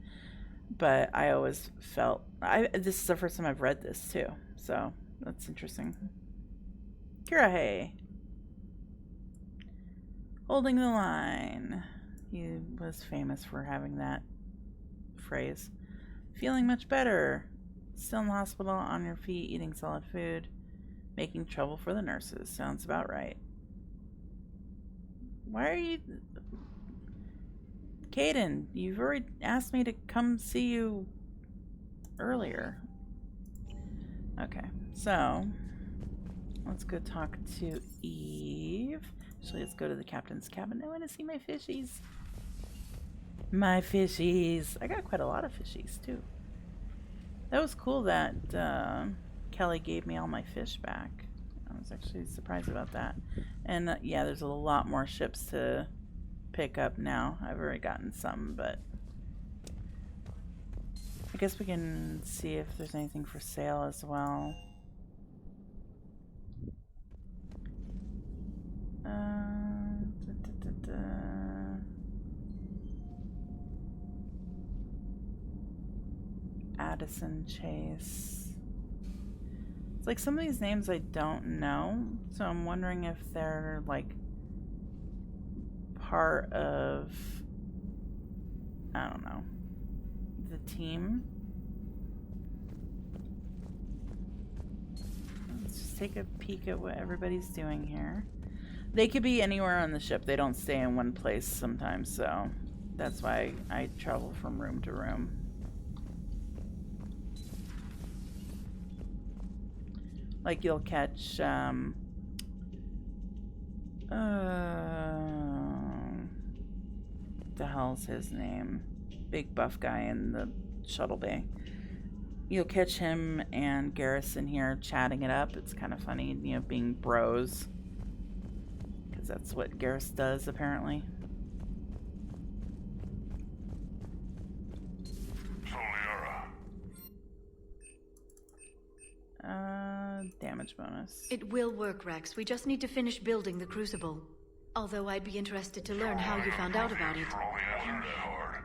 but I always felt... this is the first time I've read this, too, so that's interesting. Kirahe. Holding the line. He was famous for having that phrase. Feeling much better. Still in the hospital, on your feet, eating solid food. Making trouble for the nurses. Sounds about right. Why are you... Caden, you've already asked me to come see you earlier. Okay, so let's go talk to Eve. Actually, let's go to the captain's cabin. I want to see my fishies. My fishies. I got quite a lot of fishies, too. That was cool that Kelly gave me all my fish back. I was actually surprised about that. And yeah, there's a lot more ships to pick up now. I've already gotten some, but I guess we can see if there's anything for sale as well. Addison Chase. It's like some of these names I don't know, so I'm wondering if they're like part of, I don't know, the team. Let's just take a peek at what everybody's doing here. They could be anywhere on the ship. They don't stay in one place sometimes, so that's why I travel from room to room. Like you'll catch the hell's his name? Big buff guy in the shuttle bay. You'll catch him and Garrison here chatting it up. It's kind of funny, you know, being bros. Because that's what Garrus does, apparently. Damage bonus. It will work, Wrex. We just need to finish building the crucible. Although I'd be interested to learn how you found out about it. For all the answers that hard.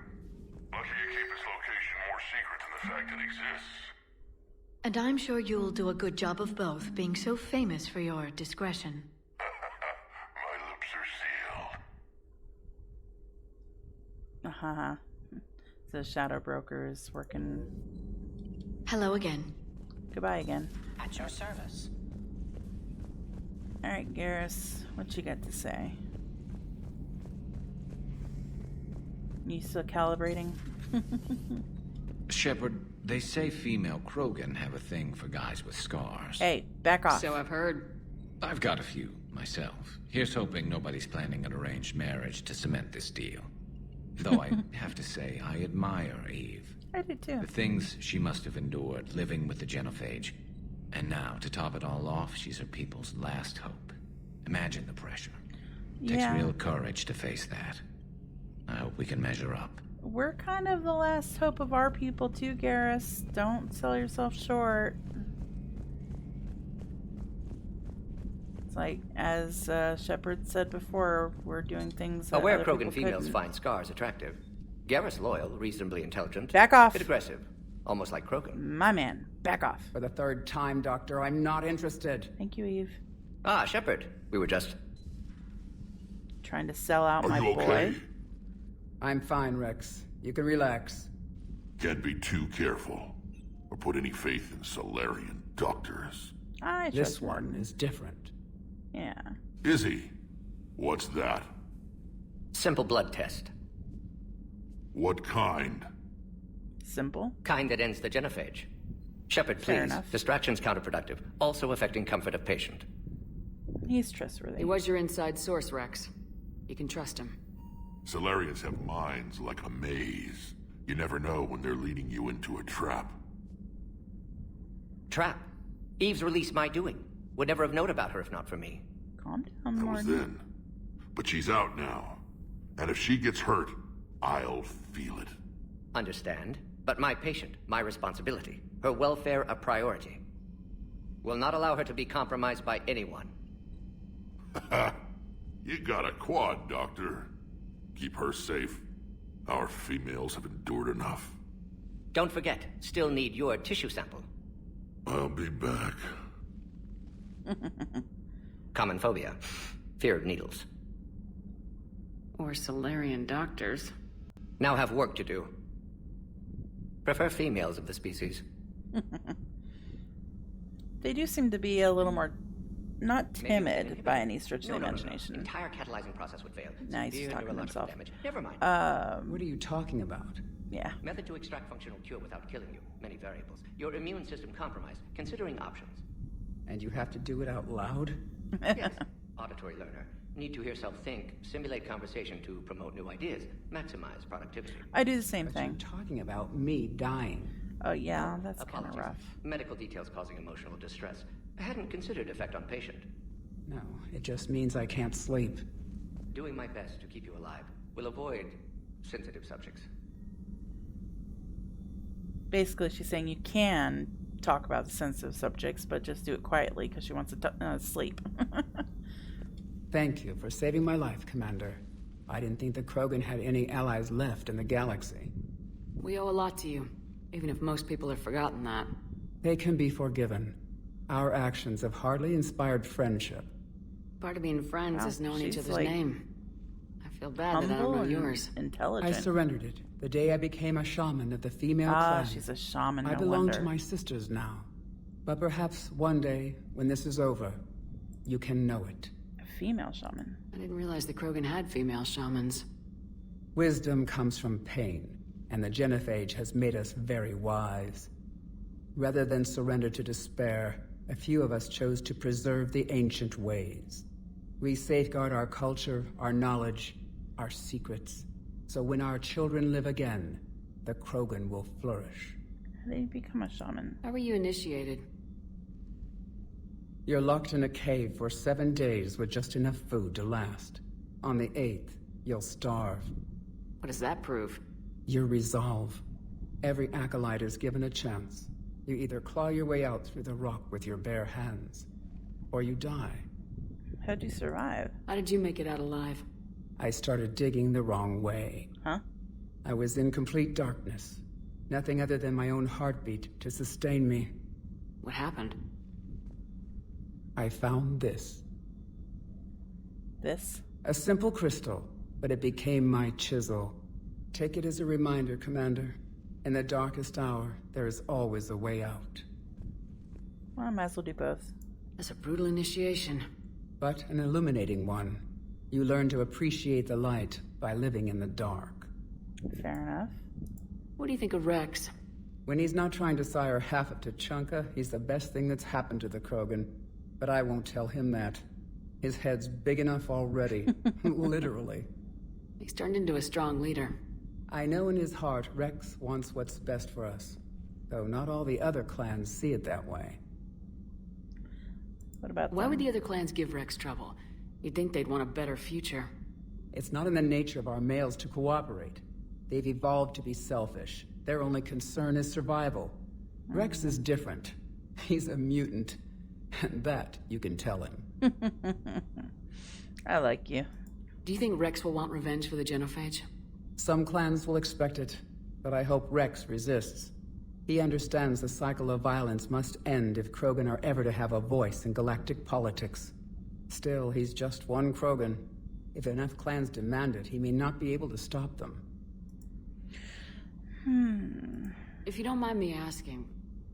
Lucky you keep its location more secret than the fact it exists. And I'm sure you'll do a good job of both, being so famous for your discretion. My lips are sealed. Haha. The Shadow Broker is working. Hello again. Goodbye again. At your service. Alright, Garrus, what you got to say? You still calibrating? Shepard, they say female Krogan have a thing for guys with scars. Hey, back off. So I've heard. I've got a few, myself. Here's hoping nobody's planning an arranged marriage to cement this deal. Though I have to say, I admire Eve. I do too. The things she must have endured living with the Genophage. And now, to top it all off, she's her people's last hope. Imagine the pressure. Takes real courage to face that. I hope we can measure up. We're kind of the last hope of our people too, Garrus. Don't sell yourself short. It's like, as Shepard said before, we're doing things that Aware other Krogan people females couldn't. find scars attractive. Garrus loyal, reasonably intelligent. Back off. Bit aggressive. Almost like Krogan. My man, back off. For the third time, Doctor, I'm not interested. Thank you, Eve. Ah, Shepard. We were just... Trying to sell out my boy. I'm fine, Wrex. You can relax. Can't be too careful, or put any faith in Solarian doctors. I trust This one is different. Yeah. Is he? What's that? Simple blood test. What kind? Simple. Kind that ends the genophage. Shepard, Fair please. enough. Distraction's counterproductive, also affecting comfort of patient. He's trustworthy. He was your inside source, Wrex. You can trust him. Solarians have minds like a maze. You never know when they're leading you into a trap. Trap? Eve's release my doing. Would never have known about her if not for me. Calm down, That was then. But she's out now. And if she gets hurt, I'll feel it. Understand. But my patient, my responsibility. Her welfare a priority. We'll not allow her to be compromised by anyone. You got a quad, Doctor. Keep her safe. Our females have endured enough. Don't forget, still need your tissue sample. I'll be back. Common phobia. Fear of needles. Or Salarian doctors. Now have work to do. Prefer females of the species. They do seem to be a little more, not timid by any stretch of the imagination. The entire catalyzing process would fail. Now he's talking to himself. Damage. Never mind. What are you talking about? Yeah. Method to extract functional cure without killing you. Many variables. Your immune system compromised. Considering options. And you have to do it out loud? Yes. Auditory learner. Need to hear self think, simulate conversation to promote new ideas, maximize productivity. I do the same thing. You're talking about me dying. Oh yeah, that's kind of rough. Medical details causing emotional distress. I hadn't considered effect on patient. No, it just means I can't sleep. Doing my best to keep you alive. Will avoid sensitive subjects. Basically, she's saying you can talk about the sensitive subjects, but just do it quietly because she wants to sleep. Thank you for saving my life, Commander. I didn't think the Krogan had any allies left in the galaxy. We owe a lot to you, even if most people have forgotten that. They can be forgiven. Our actions have hardly inspired friendship. Part of being friends is knowing each other's like name. I feel bad that I don't know yours. Intelligent. I surrendered it the day I became a shaman of the female clan. She's a shaman. I belong to my sisters now. But perhaps one day, when this is over, you can know it. Female shaman. I didn't realize the Krogan had female shamans. Wisdom comes from pain, and the genophage has made us very wise. Rather than surrender to despair, a few of us chose to preserve the ancient ways. We safeguard our culture, our knowledge, our secrets, so when our children live again, the Krogan will flourish. How did you become a shaman? How were you initiated? You're locked in a cave for 7 days with just enough food to last. On the 8th, you'll starve. What does that prove? Your resolve. Every acolyte is given a chance. You either claw your way out through the rock with your bare hands, or you die. How'd you survive? How did you make it out alive? I started digging the wrong way. Huh? I was in complete darkness. Nothing other than my own heartbeat to sustain me. What happened? I found this. This? A simple crystal, but it became my chisel. Take it as a reminder, Commander. In the darkest hour, there is always a way out. Well, I might as well do both. That's a brutal initiation. But an illuminating one. You learn to appreciate the light by living in the dark. Fair enough. What do you think of Wrex? When he's not trying to sire half of Tuchanka, he's the best thing that's happened to the Krogan. But I won't tell him that. His head's big enough already. Literally. He's turned into a strong leader. I know in his heart Wrex wants what's best for us. Though not all the other clans see it that way. What about them? Why would the other clans give Wrex trouble? You'd think they'd want a better future. It's not in the nature of our males to cooperate. They've evolved to be selfish. Their only concern is survival. Wrex is different. He's a mutant. And that you can tell him. I like you. Do you think Wrex will want revenge for the genophage? Some clans will expect it, but I hope Wrex resists. He understands the cycle of violence must end if Krogan are ever to have a voice in galactic politics. Still, he's just one Krogan. If enough clans demand it, he may not be able to stop them. If you don't mind me asking,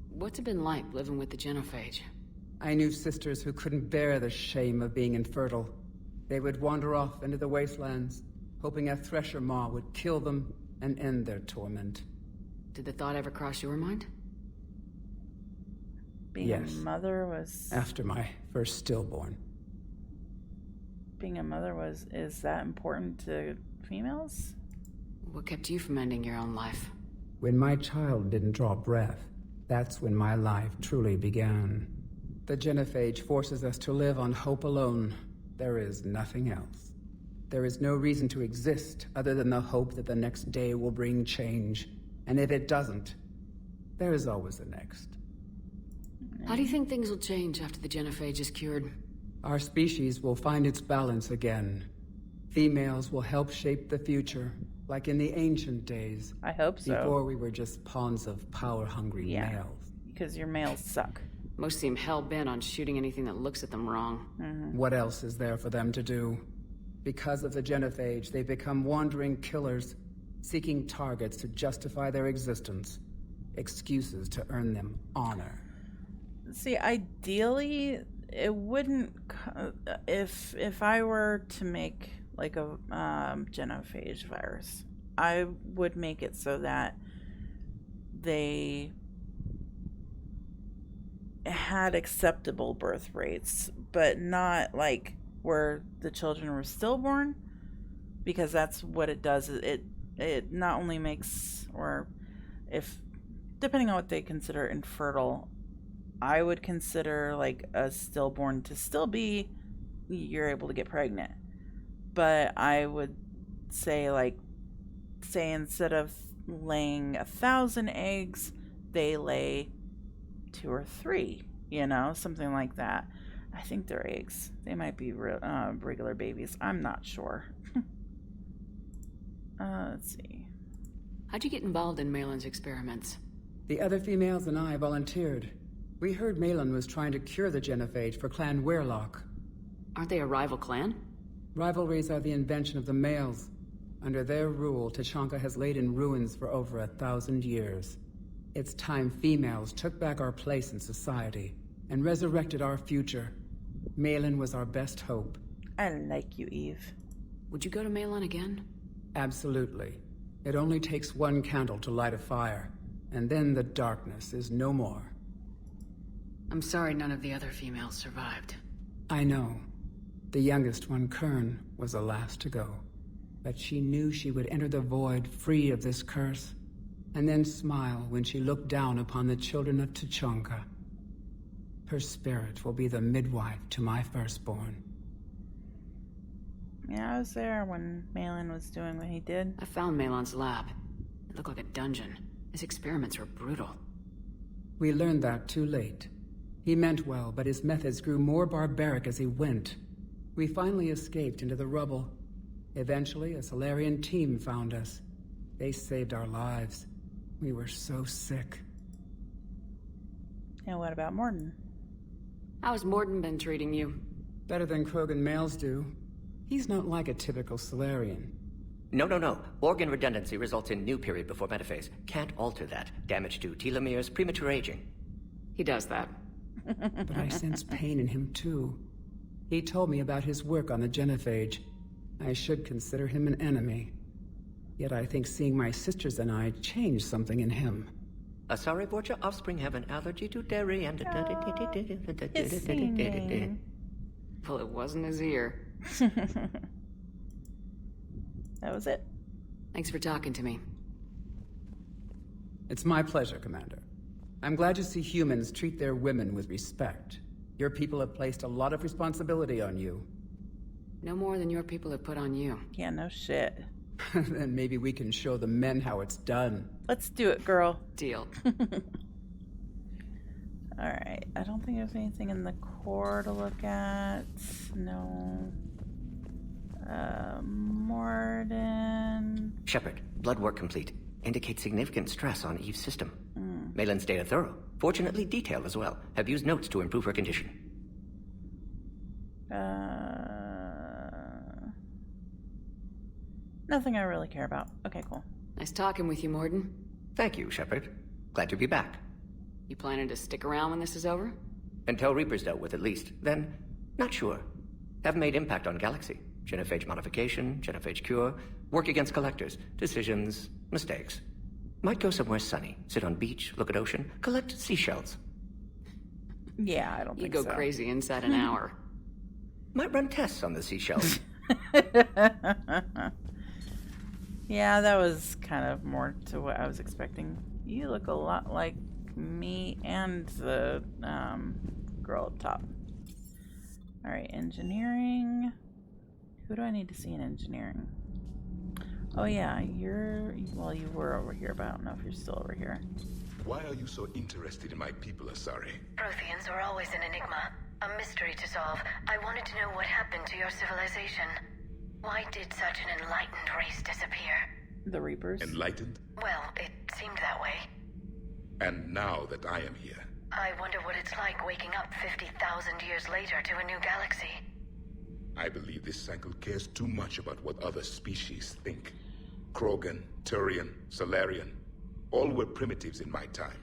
what's it been like living with the genophage? I knew sisters who couldn't bear the shame of being infertile. They would wander off into the wastelands, hoping a thresher maw would kill them and end their torment. Did the thought ever cross your mind? Being a mother was... After my first stillborn. Being a mother is that important to females? What kept you from ending your own life? When my child didn't draw breath, that's when my life truly began. The genophage forces us to live on hope alone. There is nothing else. There is no reason to exist other than the hope that the next day will bring change. And if it doesn't, there is always the next. How do you think things will change after the genophage is cured? Our species will find its balance again. Females will help shape the future, like in the ancient days. I hope so. Before we were just pawns of power-hungry males. Because your males suck. Most seem hell-bent on shooting anything that looks at them wrong. What else is there for them to do? Because of the genophage, they become wandering killers, seeking targets to justify their existence. Excuses to earn them honor. See, ideally, it wouldn't... If I were to make, like, a genophage virus, I would make it so that they had acceptable birth rates, but not, like, where the children were stillborn, because that's what it does. It not only makes, or if, depending on what they consider infertile, I would consider like a stillborn to still be, you're able to get pregnant. But I would say, like, say instead of laying 1,000 eggs, they lay 2 or 3, you know, something like that. I think they're eggs. They might be regular babies. I'm not sure. Let's see. How'd you get involved in Malin's experiments? The other females and I volunteered. We heard Malin was trying to cure the genophage for Clan Weirlock. Aren't they a rival clan? Rivalries are the invention of the males. Under their rule, Tuchanka has laid in ruins for over 1,000 years. It's time females took back our place in society and resurrected our future. Malin was our best hope. I like you, Eve. Would you go to Malin again? Absolutely. It only takes one candle to light a fire, and then the darkness is no more. I'm sorry none of the other females survived. I know. The youngest one, Kern, was the last to go. But she knew she would enter the void free of this curse, and then smile when she looked down upon the children of Tuchanka. Her spirit will be the midwife to my firstborn. Yeah, I was there when Malin was doing what he did. I found Malin's lab. It looked like a dungeon. His experiments were brutal. We learned that too late. He meant well, but his methods grew more barbaric as he went. We finally escaped into the rubble. Eventually, a Solarian team found us. They saved our lives. We were so sick. And what about Morden? How's Morden been treating you? Better than Krogan males do. He's not like a typical Solarian. No. Organ redundancy results in new period before metaphase. Can't alter that. Damage to telomeres, premature aging. He does that. But I sense pain in him, too. He told me about his work on the genophage. I should consider him an enemy. Yet I think seeing my sisters and I changed something in him. Sorry, Borgia, offspring have an allergy to dairy and... Well, it wasn't his ear. That was it. Thanks for talking to me. It's my pleasure, Commander. I'm glad to see humans treat their women with respect. Your people have placed a lot of responsibility on you. No more than your people have put on you. Yeah, no shit. Then maybe we can show the men how it's done. Let's do it, girl. Deal. Alright, I don't think there's anything in the core to look at. No. Morden. Shepard, blood work complete. Indicates significant stress on Eve's system. Malin's data thorough. Fortunately detailed as well. Have used notes to improve her condition. Nothing I really care about. Okay, cool. Nice talking with you, Morden. Thank you, Shepard. Glad to be back. You planning to stick around when this is over? Until Reaper's dealt with, at least. Then, not sure. Have made impact on Galaxy. Genophage modification, genophage cure, work against collectors, decisions, mistakes. Might go somewhere sunny, sit on beach, look at ocean, collect seashells. Yeah, I don't think so. so. You go crazy inside an hour. Might run tests on the seashells. Yeah, that was kind of more to what I was expecting. You look a lot like me and the girl up top. Alright, engineering. Who do I need to see in engineering? Oh yeah, you were over here, but I don't know if you're still over here. Why are you so interested in my people, Asari? Protheans are always an enigma, a mystery to solve. I wanted to know what happened to your civilization. Why did such an enlightened race disappear? The Reapers. Enlightened? Well, it seemed that way. And now that I am here... I wonder what it's like waking up 50,000 years later to a new galaxy. I believe this cycle cares too much about what other species think. Krogan, Turian, Salarian, all were primitives in my time.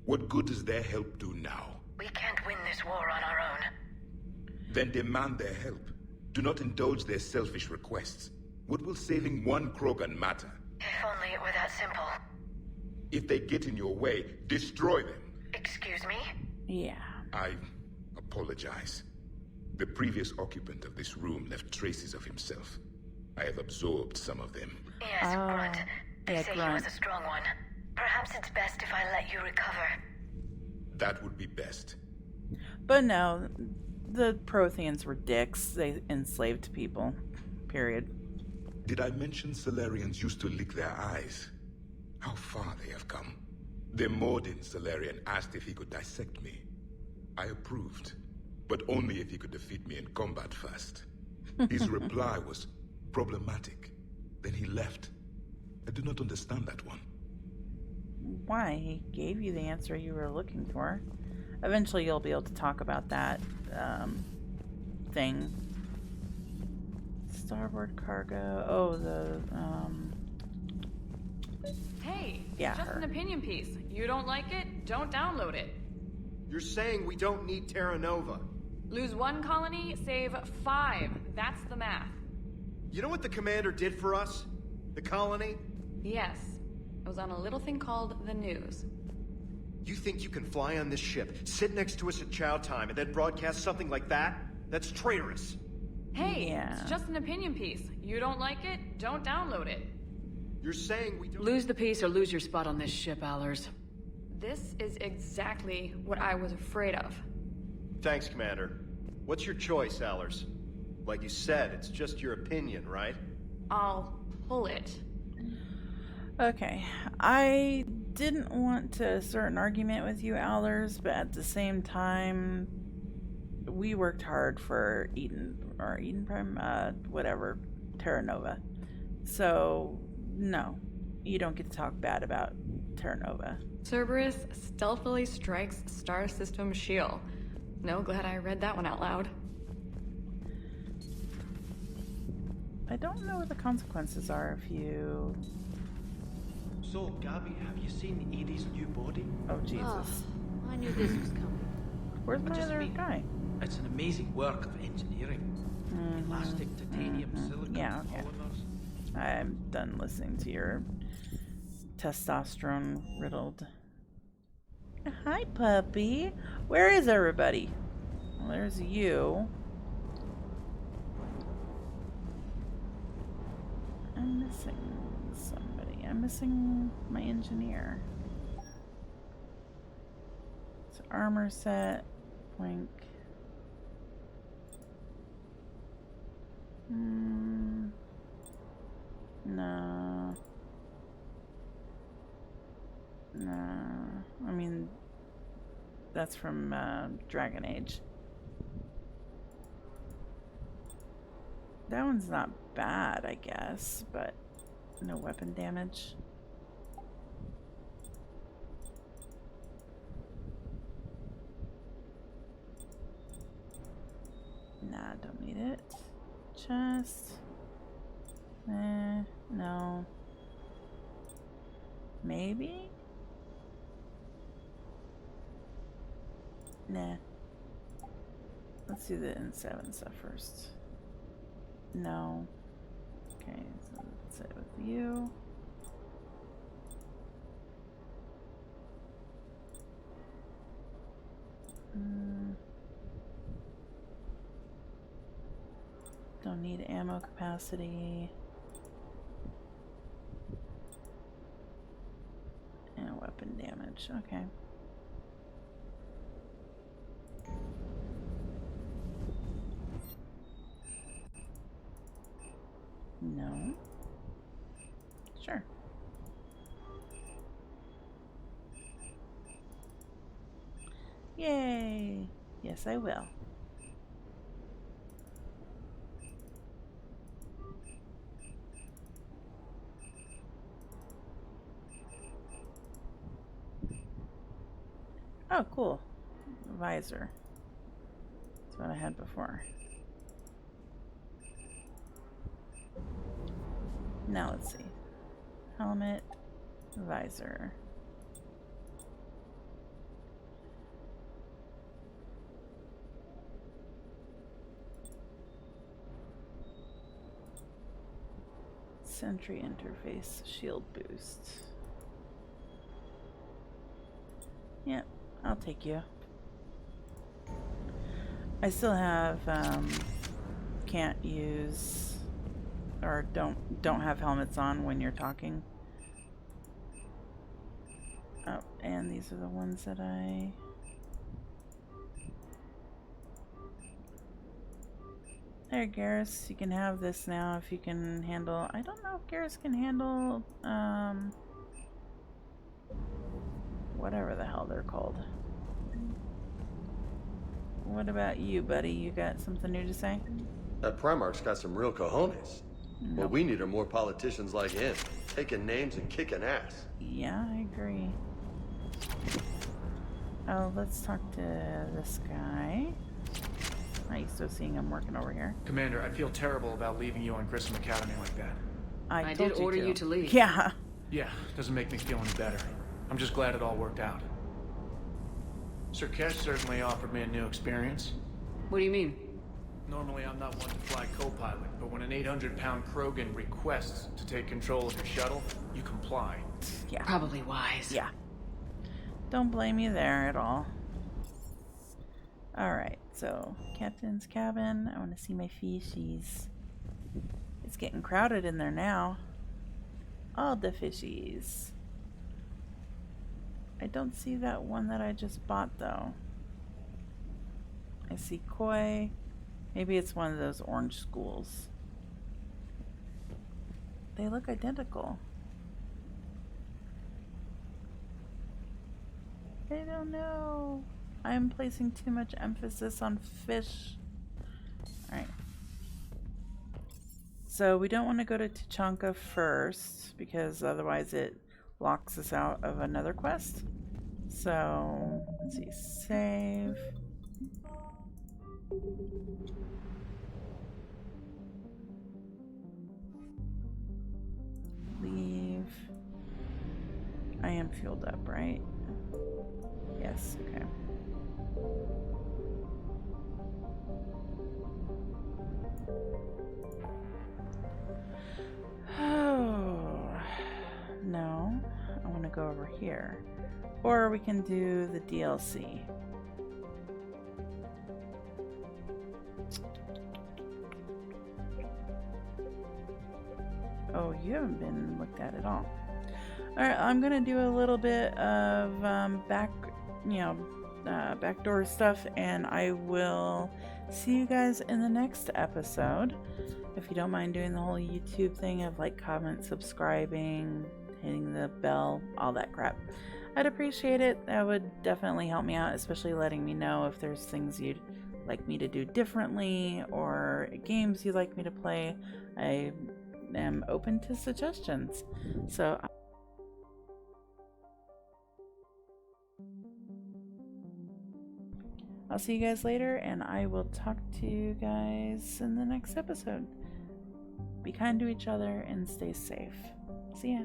What good does their help do now? We can't win this war on our own. Then demand their help. Do not indulge their selfish requests. What will saving one Krogan matter? If only it were that simple. If they get in your way, destroy them. Excuse me? Yeah. I apologize. The previous occupant of this room left traces of himself. I have absorbed some of them. Yes, Grunt. They say he was a strong one. Perhaps it's best if I let you recover. That would be best. But no, the Protheans were dicks. They enslaved people. Period. Did I mention Salarians used to lick their eyes? How far they have come. The Mordin Salarian asked if he could dissect me. I approved, but only if he could defeat me in combat first. His reply was problematic. Then he left. I do not understand that one. Why? He gave you the answer you were looking for. Eventually you'll be able to talk about that thing. Starboard cargo. Oh, the Hey, yeah, it's just an opinion piece. You don't like it, don't download it. You're saying we don't need Terra Nova. Lose 1 colony, save 5. That's the math. You know what the commander did for us? The colony? Yes. It was on a little thing called the news. You think you can fly on this ship, sit next to us at chow time, and then broadcast something like that? That's traitorous. Hey, it's just an opinion piece. You don't like it, don't download it. You're saying we don't... Lose the piece or lose your spot on this ship, Allers. This is exactly what I was afraid of. Thanks, Commander. What's your choice, Allers? Like you said, it's just your opinion, right? I'll pull it. Okay. I didn't want to start an argument with you, Allers, but at the same time, we worked hard for Eden Prime, whatever, Terra Nova. So, no, you don't get to talk bad about Terra Nova. Cerberus stealthily strikes star system shield. No, glad I read that one out loud. I don't know what the consequences are if you... So, Gabby, have you seen Edie's new body? Oh, Jesus. Oh, I knew this was coming. Where's my other guy? It's an amazing work of engineering. Elastic titanium, silicon, yeah, okay. polymers. I'm done listening to your testosterone-riddled... Hi, puppy. Where is everybody? Well, there's you. I'm missing somebody. I'm missing my engineer. So armor set. Blink. No. No. I mean, that's from Dragon Age. That one's not bad, I guess, but no weapon damage. Nah, don't need it. Chest. No. Maybe? Nah. Let's do the N7 stuff first. No. Okay, so let's sit with you. Don't need ammo capacity. And weapon damage. Okay. No. Sure. Yay! Yes, I will. Oh, cool. Visor. That's what I had before. Now let's see. Helmet, visor. Sentry interface, shield boost. Yep, I'll take you. I still have can't use or don't have helmets on when you're talking. Oh, and these are the ones that I there, Garrus, you can have this now if you can handle. I don't know if Garrus can handle whatever the hell they're called. What about you, buddy? You got something new to say? That Primarch's got some real cojones. Nope. What we need are more politicians like him, taking names and kicking ass. Yeah, I agree. Oh, let's talk to this guy. Are you still seeing him working over here? Commander, I feel terrible about leaving you on Grissom Academy like that. I did order you to leave. Yeah. Yeah, doesn't make me feel any better. I'm just glad it all worked out. Sir Kesh certainly offered me a new experience. What do you mean? Normally I'm not one to fly co-pilot, but when an 800-pound Krogan requests to take control of your shuttle, you comply. Yeah. Probably wise. Yeah. Don't blame you there at all. Alright, so Captain's cabin. I want to see my fishies. It's getting crowded in there now. All the fishies. I don't see that one that I just bought though. I see koi. Maybe it's one of those orange schools. They look identical. I don't know. I'm placing too much emphasis on fish. Alright. So we don't want to go to Tuchanka first because otherwise it locks us out of another quest. So let's see, save. Leave. I am fueled up, right? Yes, okay. Oh, no. I want to go over here. Or we can do the DLC. Oh, you haven't been looked at all. Alright, I'm gonna do a little bit of backdoor stuff, and I will see you guys in the next episode. If you don't mind doing the whole YouTube thing of like comment, subscribing, hitting the bell, all that crap, I'd appreciate it. That would definitely help me out, especially letting me know if there's things you'd like me to do differently or games you'd like me to play. I am open to suggestions. So I'll see you guys later, and I will talk to you guys in the next episode. Be kind to each other and stay safe. See ya.